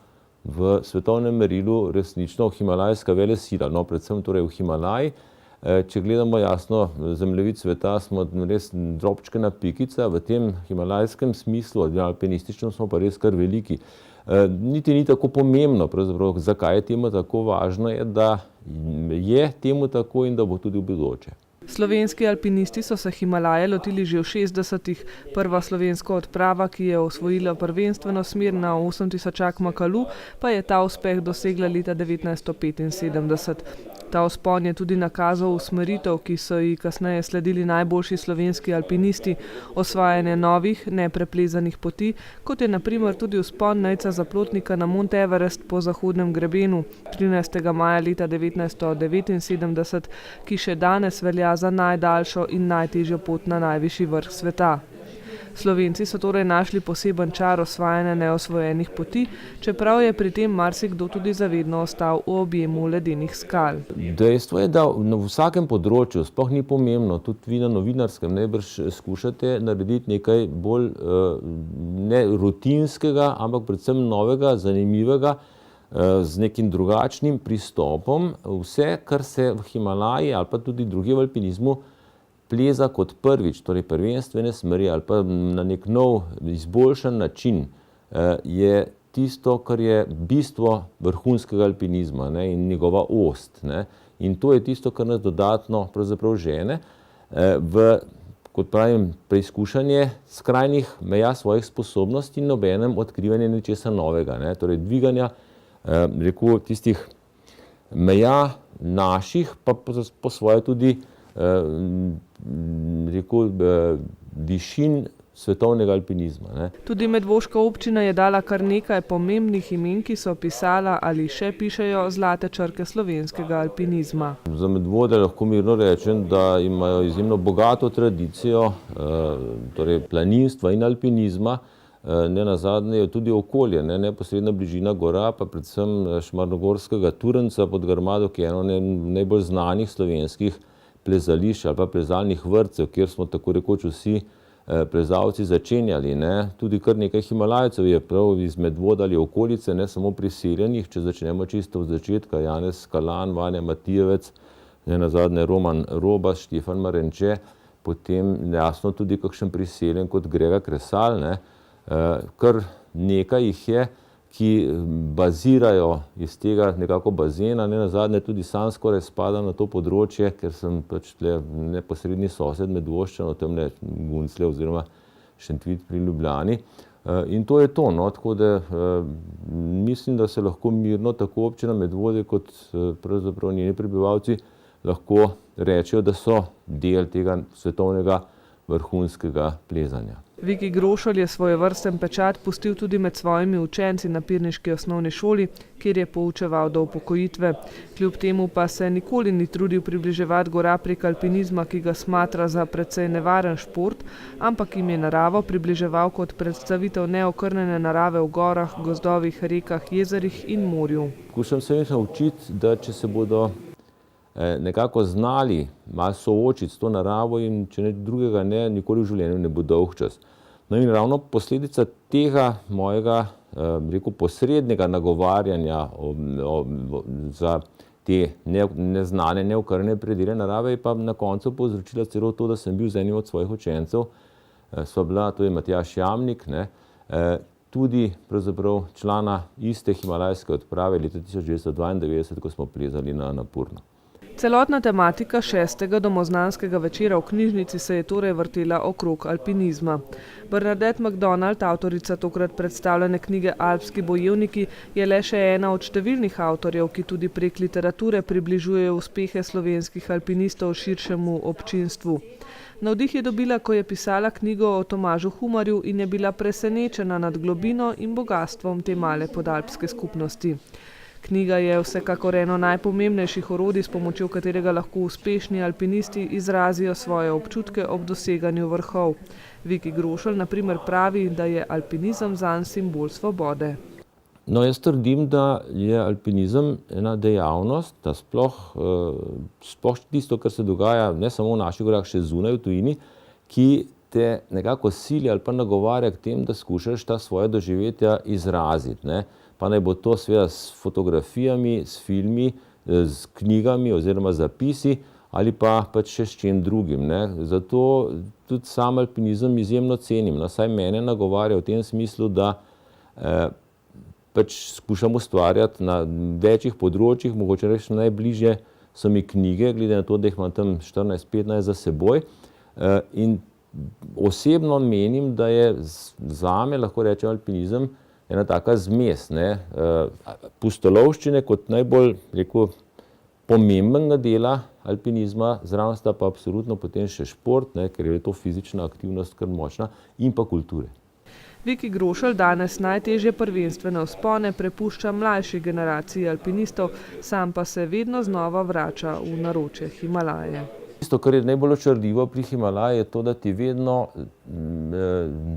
S24: v svetovnem merilu resnično himalajska velesila, predvsem torej v Himalaji. Če gledamo jasno zemljevid sveta, smo res drobčkana pikica, v tem himalajskem smislu, alpinističnem smo pa res kar veliki. Niti ni tako pomembno, pravzaprav, zakaj je temu tako važno, je, da je temu tako in da bo tudi v bodoče.
S23: Slovenski alpinisti so se Himalaje lotili že v 60-ih. Prva slovenska odprava, ki je osvojila prvenstveno smer na 8000 Makalu, pa je ta uspeh dosegla leta 1975. Ta vzpon je tudi nakazal usmeritev, ki so ji kasneje sledili najboljši slovenski alpinisti, osvajanje novih, nepreplezanih poti, kot je na primer tudi vzpon Nejca Zaplotnika na Mount Everest po zahodnem grebenu 13. maja leta 1979, ki še danes velja za najdaljšo in najtežjo pot na najvišji vrh sveta. Slovenci so torej našli poseben čar osvajanja neosvojenih poti, čeprav je pri tem marsikdo tudi zavedno ostal v objemu ledenih skal.
S24: Dejstvo je, da na vsakem področju, sploh ni pomembno, tudi vi na novinarskem najbrž skušate narediti nekaj bolj ne rutinskega, ampak predvsem novega, zanimivega, z nekim drugačnim pristopom. Vse, kar se v Himalaji ali pa tudi drugje v alpinizmu pleza kot prvič, torej prvenstvene smeri ali pa na nek nov, izboljšan način, je tisto, kar je bistvo vrhunskega alpinizma, ne, in njegova ost. Ne. In to je tisto, kar nas dodatno pravzaprav žene v, kot pravim, preizkušanje skrajnih meja svojih sposobnosti in obenem odkrivanje nečesa novega, ne. Torej dviganja, rekel, tistih meja naših, pa po svoje tudi rekel, višin svetovnega alpinizma. Ne.
S23: Tudi medvoška občina je dala kar nekaj pomembnih imen, ki so pisala ali še pišejo zlate črke slovenskega alpinizma.
S24: Za Medvode lahko mirno rečem, da imajo izjemno bogato tradicijo, torej planinstva in alpinizma, nenazadnje je tudi okolje, ne, neposredna bližina gora, pa predvsem šmarnogorskega Turnca pod Grmado, ki je eno najbolj znanih slovenskih plezališč ali pa plezalnih vrtcev, kjer smo tako rekoč vsi plezalci začenjali. Ne. Tudi kar nekaj Himalajcev je prav iz Medvod ali okolice, ne samo priseljenih, če začnemo čisto od začetka, Janez Skalan, Vanja Matijevec, nenazadnje Roman Robas, Štefan Marenče, potem jasno tudi kakšen priseljen kot Grega Kresal, ne. Kar nekaj jih je, ki bazirajo iz tega nekako bazena, nenazadnje tudi sam skoraj spadam na to področje, ker sem pač tle neposredni sosed Medvoščanov, tamle Gunclje oziroma Šentvid pri Ljubljani. In to je to, no, tako da mislim, da se lahko mirno tako občina Medvode kot pravzaprav njeni prebivalci lahko rečejo, da so del tega svetovnega vrhunskega plezanja.
S23: Viki Grošelj je svojevrsten pečat pustil tudi med svojimi učenci na pirniški osnovni šoli, kjer je poučeval do upokojitve. Kljub temu pa se nikoli ni trudil približevati gora prek alpinizma, ki ga smatra za precej nevaren šport, ampak jim je naravo približeval kot predstavitev neokrnjene narave v gorah, gozdovih, rekah, jezerih in morju.
S24: Skušam se naučiti, da če se bodo nekako znali malo soočiti s to naravo in če ne drugega ne, nikoli v življenju ne bo dolg čas. No in ravno posledica tega mojega, rekel, posrednega nagovarjanja za te neznane, neokrnjene predele narave je pa na koncu povzročila celo to, da sem bil z enim od svojih učencev, sva bila, to je Matjaž Jamnik, ne, tudi pravzaprav člana iste himalajske odprave leta 1992, ko smo plezali na Napurno.
S23: Celotna tematika 6. domoznanskega večera v knjižnici se je torej vrtela okrog alpinizma. Bernadette McDonald, avtorica tokrat predstavljene knjige Alpski bojevniki, je le še ena od številnih avtorjev, ki tudi prek literature približujejo uspehe slovenskih alpinistov širšemu občinstvu. Navdih je dobila, ko je pisala knjigo o Tomažu Humarju in je bila presenečena nad globino in bogastvom te male podalpske skupnosti. Knjiga je vsekakor eno najpomembnejših orodij, s pomočjo katerega lahko uspešni alpinisti izrazijo svoje občutke ob doseganju vrhov. Viki Grošelj na primer pravi, da je alpinizem zanj simbol svobode.
S24: No, jaz trdim, da je alpinizem ena dejavnost, da sploh tisto, kar se dogaja ne samo v naših gorah, še zunaj v tujini, ki te nekako sili ali pa nagovarja k tem, da skušaš ta svoja doživetja izraziti, ne. Pa naj bo to seveda s fotografijami, s filmi, s knjigami oziroma zapisi ali pa pač še s čim drugim, ne. Zato tudi sam alpinizem izjemno cenim, no, saj mene nagovarja v tem smislu, da pač skušam ustvarjati na večjih področjih, mogoče reči najbližje so mi knjige, glede na to, da jih imam tam 14-15 za seboj. In osebno menim, da je zame, lahko rečem, alpinizem ena taka zmes, ne, pustolovščine kot najbolj, rekel, pomembnega dela alpinizma, zraven sta pa absolutno potem še šport, ne, ker je to fizična aktivnost kar močna, in pa kulture.
S23: Viki Grošelj danes najtežje prvenstvene vzpone prepušča mlajši generaciji alpinistov, sam pa se vedno znova vrača v naročje Himalaje.
S24: Tisto, kar je najbolj očarljivo pri Himalaji, je to, da ti vedno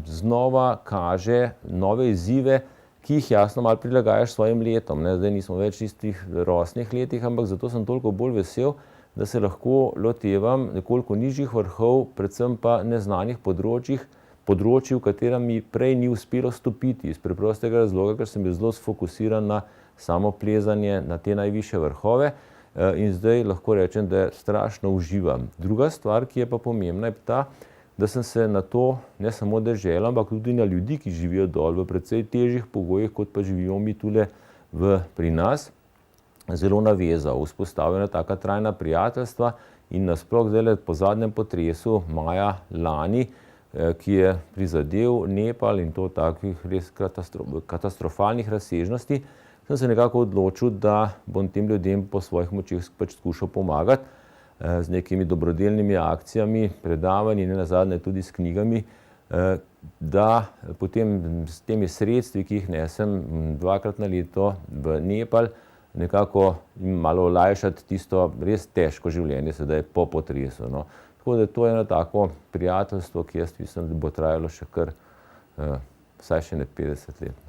S24: znova kaže nove izzive, ki jih jasno malo prilagajaš svojim letom, ne. Zdaj nismo več v tistih rosnih letih, ampak zato sem toliko bolj vesel, da se lahko lotevam nekoliko nižjih vrhov, predvsem pa neznanih področji, v katera mi prej ni uspelo stopiti, iz preprostega razloga, ker sem bil zelo sfokusiran na samo plezanje, na te najvišje vrhove. in zdaj lahko rečem, da strašno uživam. Druga stvar, ki je pa pomembna, je ta, da sem se na to, ne samo deželo, ampak tudi na ljudi, ki živijo dol v precej težjih pogojih, kot pa živimo mi tule pri nas, zelo navezal. Vzpostavljena taka trajna prijateljstva in nasploh zdaj po zadnjem potresu maja lani, ki je prizadel Nepal in to takih res katastrofalnih razsežnosti, sem se nekako odločil, da bom tem ljudem po svojih močeh pač skušal pomagati z nekimi dobrodelnimi akcijami, predavanji in nazadnje tudi s knjigami, da potem s temi sredstvi, ki jih nesem 2-krat na leto v Nepal, nekako malo olajšati tisto res težko življenje sedaj po potresu. No. Tako da to je eno tako prijateljstvo, ki jaz mislim, da bo trajalo še kar vsaj še ne 50 let.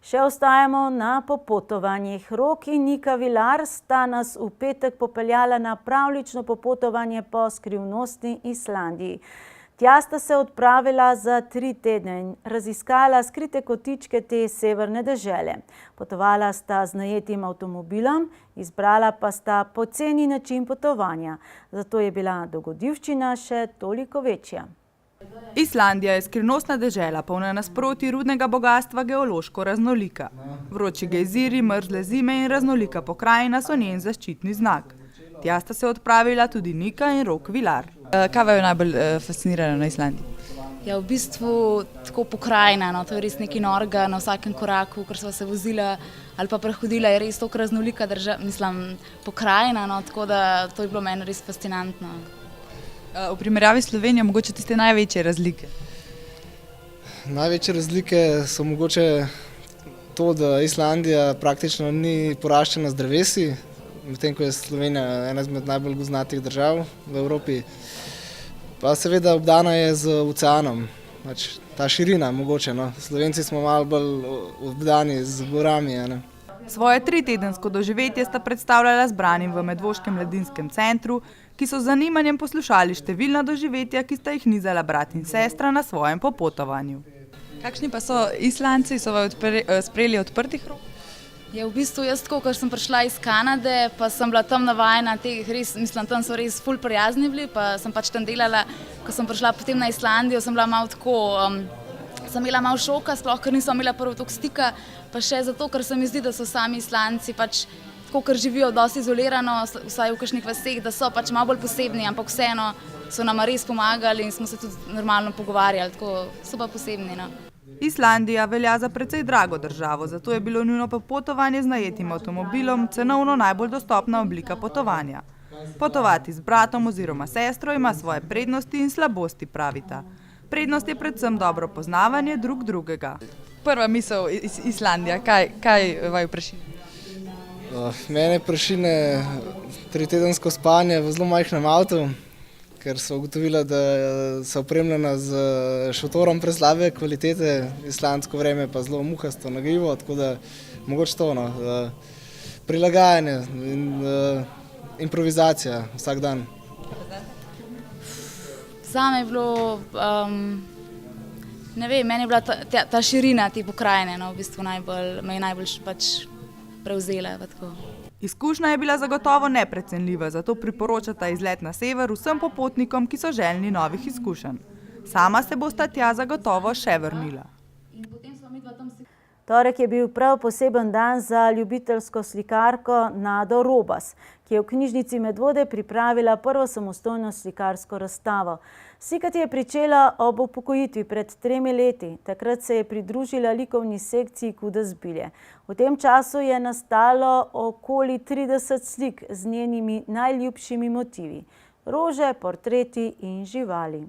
S2: Še ostajamo na popotovanjih. Rok in Nika Vilar sta nas v petek popeljala na pravljično popotovanje po skrivnostni Islandiji. Tja sta se odpravila za 3 tedne in raziskala skrite kotičke te severne dežele. Potovala sta z najetim avtomobilom, izbrala pa sta poceni način potovanja. Zato je bila dogodivščina še toliko večja.
S17: Islandija je skrivnostna dežela, polna nasprotij rudnega bogastva, geološko raznolika. Vroči gejziri, mrzle zime in raznolika pokrajina so njen zaščitni znak. Tja sta se odpravila tudi Nika in Rok Vilar. Kaj vaju najbolj fasciniralo na Islandiji?
S3: Ja, v bistvu tako pokrajina, no, to je res nekaj norega na vsakem koraku, ker sva se vozila ali pa prehodila, je res toliko raznolika pokrajina, no, tako da to je bilo meni res fascinantno.
S17: V primerjavi s Slovenijo mogoče tiste največje razlike?
S4: Največje razlike so mogoče to, da Islandija praktično ni poraščena z drevesi, medtem ko je Slovenija ena izmed najbolj gozdnatih držav v Evropi. Pa seveda obdana je z oceanom, ta širina mogoče, no. Slovenci smo malo bolj obdani z gorami.
S17: Svoje 3-tedensko doživetje sta predstavljala zbranim v Medvoškem mladinskem centru, ki so z zanimanjem poslušali številna doživetja, ki sta jih nizala brat in sestra na svojem popotovanju. Kakšni pa so Islandci, so vas sprejeli odprtih rok?
S3: Ja, v bistvu jaz tako, ker sem prišla iz Kanade, pa sem bila tam navajena teh res, tam so res ful prijazni bili, pa sem pač tam delala, ko sem prišla potem na Islandijo, sem bila malo tako, sem imela malo šoka, sploh ker nisem imela prvo toliko stika, pa še zato, ker se mi zdi, da so sami Islandci pač tako, ker živijo dosti izolirano, vsaj v kakšnih vaseh, da so pač malo bolj posebni, ampak vseeno so nam res pomagali in smo se tudi normalno pogovarjali, tako so pa posebni. No.
S17: Islandija velja za precej drago državo, zato je bilo njuno popotovanje z najetim avtomobilom cenovno najbolj dostopna oblika potovanja. Potovati z bratom oziroma sestro ima svoje prednosti in slabosti, pravita. Prednost je predvsem dobro poznavanje drug drugega. Prva misel Islandija, kaj vaju prašine?
S4: Mene prašine 3-tedensko spanje v zelo majhnem avtu, ker so ugotovila, da so opremljena z šotorom preslabe kvalitete, islandsko vreme pa zelo muhasto, nagajivo, tako da mogoče to, no, prilagajanje in improvizacija vsak dan.
S3: Zame je bilo, ne vem, meni je bila ta širina te pokrajine, no, v bistvu me je najbolj pač prevzela.
S17: Izkušnja je bila zagotovo neprecenljiva, zato priporočata izlet na sever vsem popotnikom, ki so željni novih izkušenj. Sama se bosta tja zagotovo še vrnila.
S2: Torek je bil prav poseben dan za ljubiteljsko slikarko Nado Robas, ki je v knjižnici Medvode pripravila prvo samostojno slikarsko razstavo. Slikati je pričela ob upokojitvi pred 3 leti. Takrat se je pridružila likovni sekciji Kuda zbilje. V tem času je nastalo okoli 30 slik z njenimi najljubšimi motivi. Rože, portreti in živali.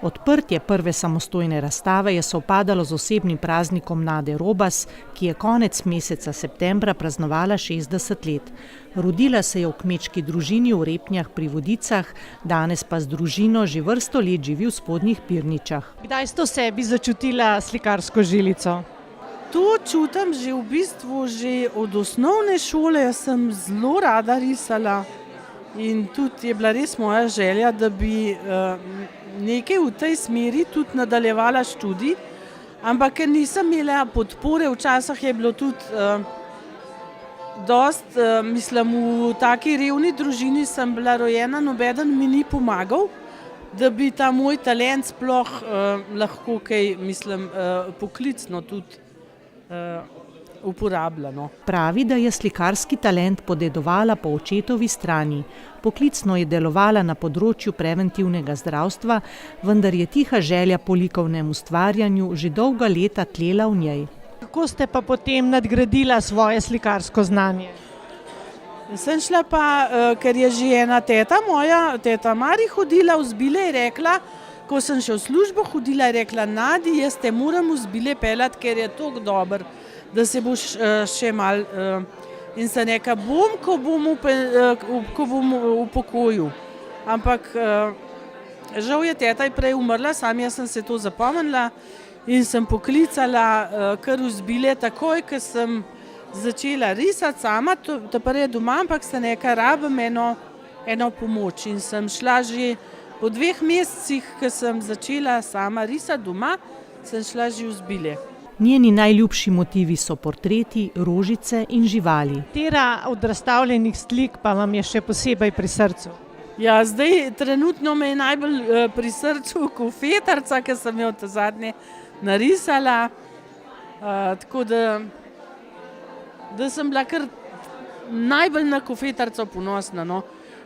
S7: Odprtje prve samostojne razstave je sovpadalo z osebnim praznikom Nade Robas, ki je konec meseca septembra praznovala 60 let. Rodila se je v kmečki družini v Repnjah pri Vodicah, danes pa z družino že vrsto let živi v Spodnjih Pirničah.
S9: Kdaj ste v sebi začutila slikarsko žilico?
S5: To čutim že v bistvu že od osnovne šole, jaz sem zelo rada risala in tudi je bila res moja želja, da bi nekaj v tej smeri tudi nadaljevala študij, ampak ker nisem imela podpore, včasih je bilo tudi dost, mislim, v taki revni družini sem bila rojena, nobeden mi ni pomagal, da bi ta moj talent sploh lahko kaj, mislim, poklicno tudi uporabljeno.
S7: Pravi, da je slikarski talent podedovala po očetovi strani. Poklicno je delovala na področju preventivnega zdravstva, vendar je tiha želja po likovnem ustvarjanju že dolga leta tlela v njej.
S9: Kako ste pa potem nadgradila svoje slikarsko znanje?
S5: Sem šla pa, ker je že ena teta moja, teta Mari, hodila v Zbile, je rekla, ko sem še v službo hodila, je rekla, Nadi, jaz te moram v Zbile peljati, ker je toliko dober, da se boš še mal, in sem rekla, ko bom v pokoju. Ampak žal je teta prej umrla, sam jaz sem se to zapomnila in sem poklicala kar v Zbile, takoj, ko sem začela risati sama, to pa je doma, ampak sem nekaj rabim eno pomoč in sem šla že po 2 mesecih, ko sem začela sama risati doma, sem šla že v Zbile.
S7: Njeni najljubši motivi so portreti, rožice in živali.
S9: Katera od razstavljenih slik pa vam je še posebej pri srcu?
S5: Ja, zdaj trenutno me je najbolj pri srcu kofetarca, ki sem jo zadnje narisala, tako da sem bila kar najbolj na kofetarco ponosna, no.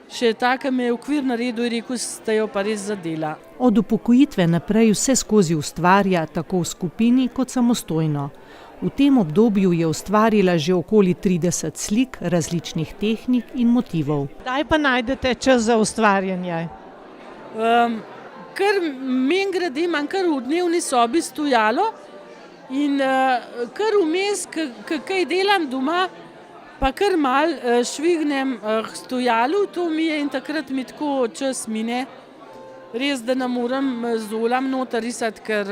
S5: Še taka me je okvir naredil in rekel, ste jo pa res zadela.
S7: Od upokojitve naprej vse skozi ustvarja, tako v skupini kot samostojno. V tem obdobju je ustvarila že okoli 30 slik različnih tehnik in motivov.
S9: Kdaj pa najdete čas za ustvarjanje?
S5: Kar mimogrede imam kar v dnevni sobi stojalo in kar vmes, ko kaj delam doma, pa kar mal švignem k stojalu, to mi je in takrat mi tako čas mine. Res, da ne morem z oljem noter risati, ker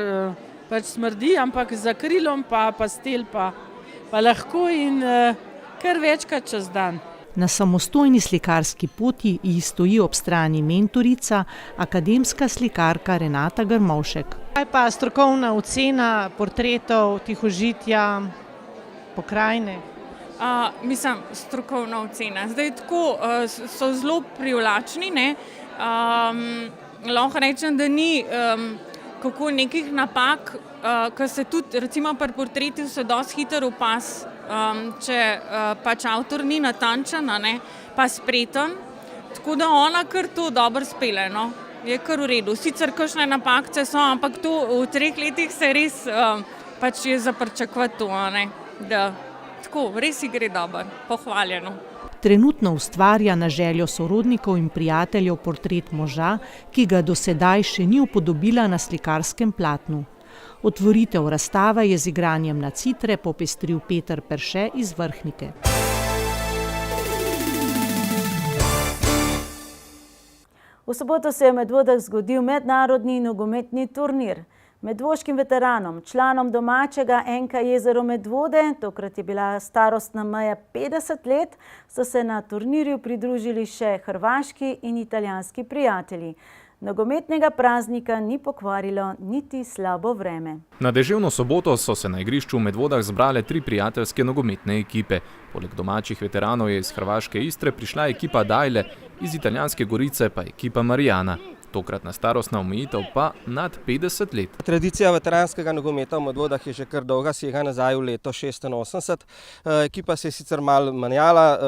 S5: pač smrdi, ampak z akrilom pa pastel pa lahko in kar večkrat čez dan.
S7: Na samostojni slikarski poti ji stoji ob strani mentorica, akademska slikarka Renata Grmovšek.
S9: Kaj pa strokovna ocena portretov, tihožitja, pokrajine?
S6: Mislim, strokovna ocena. Zdaj tako so zelo privlačni, ne. Lahko rečem, da ni kako nekih napak, ker se tudi recimo pri portretih se dosti hitro opaz, če pač avtor ni natančen, ne, pa spreten. Tako da ona kar to dobro spelje, no. Je kar v redu. Sicer kakšne napakce so, ampak to v 3 letih se res pač je za pričakovati to, ne, da tako, res ji gre dobro, pohvaljeno.
S7: Trenutno ustvarja na željo sorodnikov in prijateljev portret moža, ki ga do sedaj še ni upodobila na slikarskem platnu. Otvoritev razstave je z igranjem na citre popestril Peter Perše iz Vrhnike.
S2: V soboto se je v Medvodah zgodil mednarodni nogometni turnir. Medvoškim veteranom, članom domačega NK Jezero Medvode, tokrat je bila starostna meja 50 let, so se na turnirju pridružili še hrvaški in italijanski prijatelji. Nogometnega praznika ni pokvarilo niti slabo vreme.
S8: Na deževno soboto so se na igrišču v Medvodah zbrale 3 prijateljske nogometne ekipe. Poleg domačih veteranov je iz hrvaške Istre prišla ekipa Dajle, iz italijanske Gorice pa ekipa Marijana. Tokratna starostna omejitev pa nad 50 let.
S10: Tradicija veteranskega nogometa v Medvodah je že kar dolga, sega nazaj v leto 86. Ekipa se je sicer malo menjala,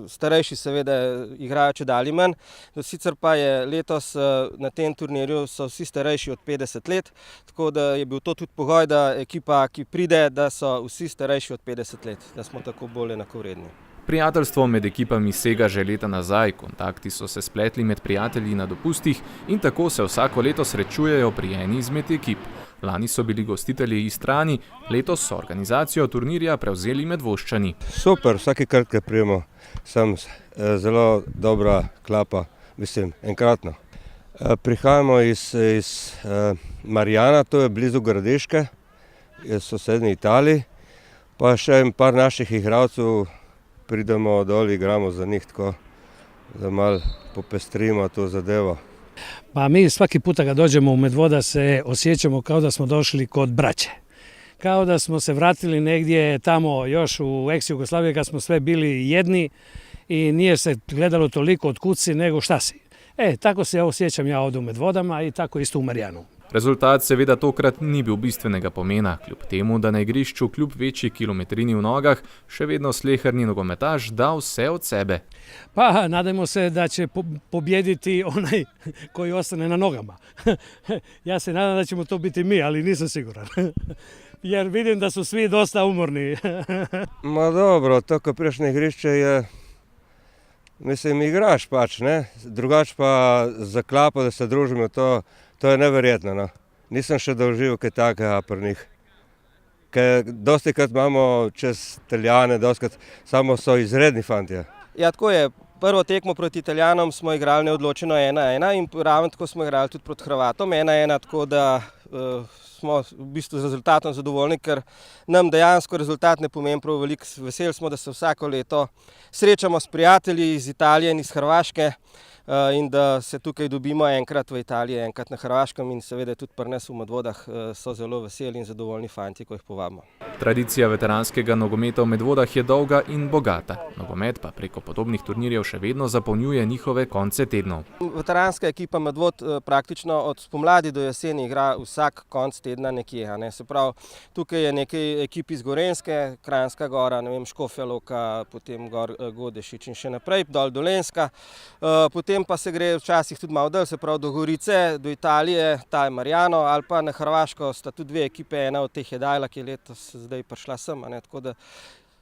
S10: starejši seveda igrajo čedalje manj. Sicer pa je letos na tem turnirju so vsi starejši od 50 let, tako da je bil to tudi pogoj, da ekipa, ki pride, da so vsi starejši od 50 let, da smo tako bolj enakovredni.
S8: Prijateljstvo med ekipami sega že leta nazaj, kontakti so se spletli med prijatelji na dopustih in tako se vsako leto srečujejo pri eni izmed ekip. Lani so bili gostitelji Istrani, letos so organizacijo turnirja prevzeli Medvoščani.
S11: Super, vsakikrat, ko pridemo, sem zelo dobra klapa, mislim, enkratno. Prihajamo iz Marijana, to je blizu Gradeške, iz sosednje Italije, pa še par naših igralcev pridemo dol, igramo za njih tako, da malo popestrimo to zadevo.
S25: Pa mi svaki puta kad dođemo u Medvoda se osjećamo kao da smo došli kod braće.
S12: kao da smo se vratili negdje tamo još u ex-Jugoslaviji kad smo sve bili jedni i nije se gledalo toliko od kud si nego šta si. Tako se osjećam ja ovdje u Medvodama i tako isto u Marijanu.
S8: Rezultat seveda tokrat ni bil bistvenega pomena, kljub temu, da na igrišču kljub večji kilometrini v nogah še vedno sleherni nogometaš da vse od sebe.
S12: Pa nadajmo se da će pobjediti onaj koji ostane na nogama. Ja se nadam da ćemo to biti mi, ali nisam siguran. Jer vidim da su svi dosta umorni.
S11: Ma dobro, to ko priješ na igrišče je, mislim, igraš pač, ne? Drugač pa zaklapa, da se družimo, to je neverjetno, no. Nisem še doživel kaj takega pri njih. Ker dosti krat imamo čez Italijane, dostikrat samo so izredni fantje.
S10: Ja, tako je. Prvo tekmo proti Italijanom smo igrali neodločeno 1-1 in ravno tako smo igrali tudi proti Hrvatom 1-1, tako da smo v bistvu z rezultatom zadovoljni, ker nam dejansko rezultat ne pomeni prav veliko. Veseli smo, da se vsako leto srečamo s prijatelji iz Italije in iz Hrvaške in da se tukaj dobimo enkrat v Italiji, enkrat na Hrvaškem in seveda tudi pri nas v Medvodah so zelo veseli in zadovoljni fanti, ko jih povabimo.
S8: Tradicija veteranskega nogometa v Medvodah je dolga in bogata. Nogomet pa preko podobnih turnirjev še vedno zapolnjuje njihove konce tednov.
S10: Veteranska ekipa Medvod praktično od spomladi do jeseni igra vsak konc tedna nekje. Se pravi, tukaj je nekaj ekip iz Gorenjske, Kranjska Gora, Škofja Loka, potem gor Godešič in še naprej, dol Dolenjska. Potem pa se gre včasih tudi malo dalj, se pravi do Gorice, do Italije, ta je Marijano, ali pa na Hrvaško sta tudi dve ekipe, ena od teh je Dajla, ki je letos zdaj prišla sem, tako da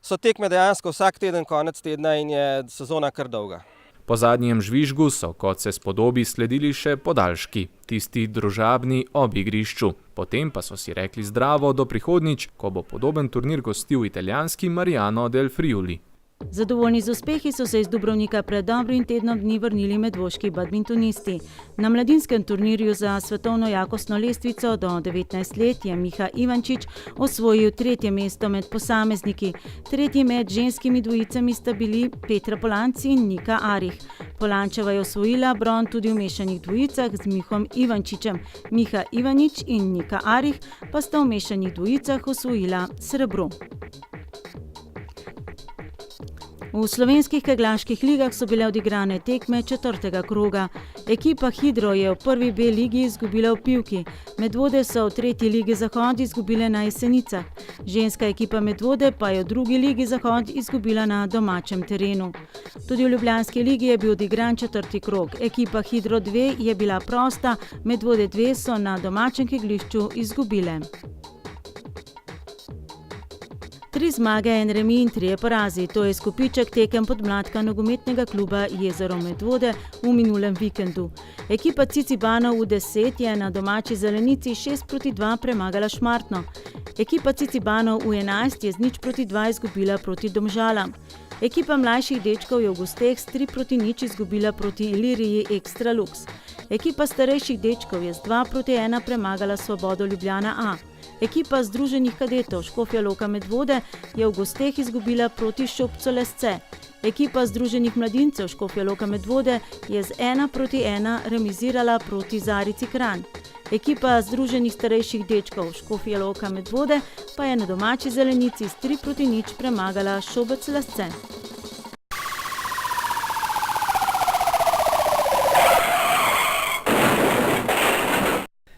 S10: so tekme dejansko vsak teden, konec tedna in je sezona kar dolga.
S8: Po zadnjem žvižgu so, kot se spodobi, sledili še podaljški, tisti družabni ob igrišču. Potem pa so si rekli zdravo do prihodnjič, ko bo podoben turnir gostil italijanski Mariano del Friuli.
S2: Zadovoljni z uspehi so se iz Dubrovnika pred dobrim tednom dni vrnili medvoški badmintonisti. Na mladinskem turnirju za svetovno jakostno lestvico do 19 let je Miha Ivančič osvojil 3. mesto med posamezniki. 3. med ženskimi dvojicami sta bili Petra Polanci in Nika Arih. Polančeva je osvojila bron tudi v mešanih dvojicah z Mihom Ivančičem. Miha Ivanič in Nika Arih pa sta v mešanih dvojicah osvojila srebro. V slovenskih keglaških ligah so bile odigrane tekme 4. kroga. Ekipa Hidro je v prvi B ligi izgubila v Pivki. Medvode so v 3. ligi Zahod izgubile na Jesenicah. Ženska ekipa Medvode pa je v 2. ligi Zahod izgubila na domačem terenu. Tudi v Ljubljanski ligi je bil odigran 4. krog. Ekipa Hidro 2 je bila prosta, Medvode 2 so na domačem keglišču izgubile. 3 zmage, 1 remi in 3 porazi. To je izkupiček tekem podmladka nogometnega kluba Jezero Medvode v minulem vikendu. Ekipa Cicibanov v 10 je na domači Zelenici 6-2 premagala Šmartno. Ekipa Cicibanov v 11 je z 0-2 izgubila proti Domžalam. Ekipa mlajših dečkov je v gosteh s 3-0 izgubila proti Iliriji Extra Lux. Ekipa starejših dečkov je z 2-1 premagala Svobodo Ljubljana A. Ekipa Združenih kadetov Škofja Loka Medvode je v gosteh izgubila proti Šopcu Lesce. Ekipa Združenih mladincev Škofja Loka Medvode je z 1-1 remizirala proti Zarici Kranj. Ekipa Združenih starejših dečkov Škofja Loka Medvode pa je na domači Zelenici s 3-0 premagala Šobec Lesce.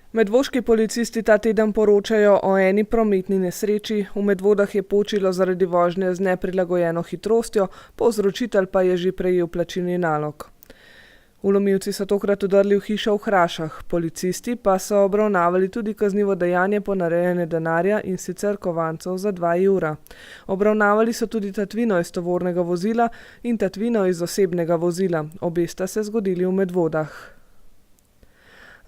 S23: Medvoški policisti ta teden poročajo o eni prometni nesreči. V Medvodah je počilo zaradi vožnje z neprilagojeno hitrostjo, povzročitelj pa je že prejel plačilni nalog. Vlomilci so tokrat vdrli v hišo v Hrašah, policisti pa so obravnavali tudi kaznivo dejanje ponarejanja denarja in sicer kovancev za 2 evra. Obravnavali so tudi tatvino iz tovornega vozila in tatvino iz osebnega vozila. Obe sta se zgodili v Medvodah.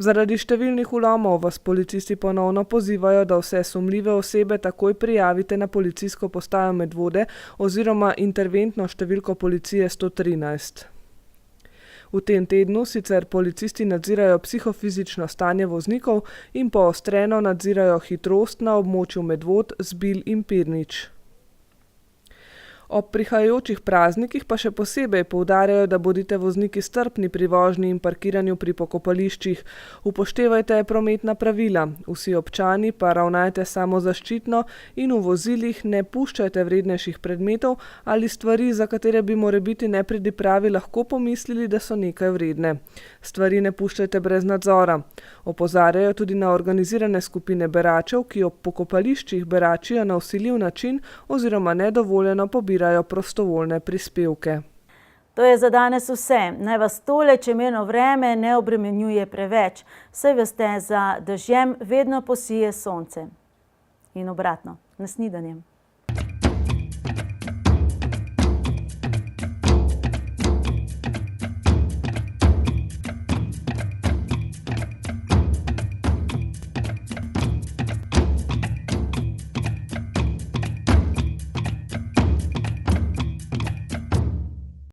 S23: Zaradi številnih vlomov vas policisti ponovno pozivajo, da vse sumljive osebe takoj prijavite na policijsko postajo Medvode oziroma interventno številko policije 113. V tem tednu sicer policisti nadzirajo psihofizično stanje voznikov in poostreno nadzirajo hitrost na območju Medvod, Zbil in Pirnič. Ob prihajajočih praznikih pa še posebej poudarjajo, da bodite vozniki strpni pri vožnji in parkiranju pri pokopališčih. Upoštevajte prometna pravila. Vsi občani pa ravnajte samozaščitno in v vozilih ne puščajte vrednejših predmetov ali stvari, za katere bi morebiti nepridipravi lahko pomislili, da so nekaj vredne. Stvari ne puščajte brez nadzora. Opozarjajo tudi na organizirane skupine beračev, ki ob pokopališčih beračijo na vsiljiv način oziroma nedovoljeno pobirajo prostovoljne prispevke.
S2: To je za danes vse. Naj vas tole čemerno vreme ne obremenjuje preveč. Saj veste, za dežjem vedno posije sonce. In obratno, nasnidanjem.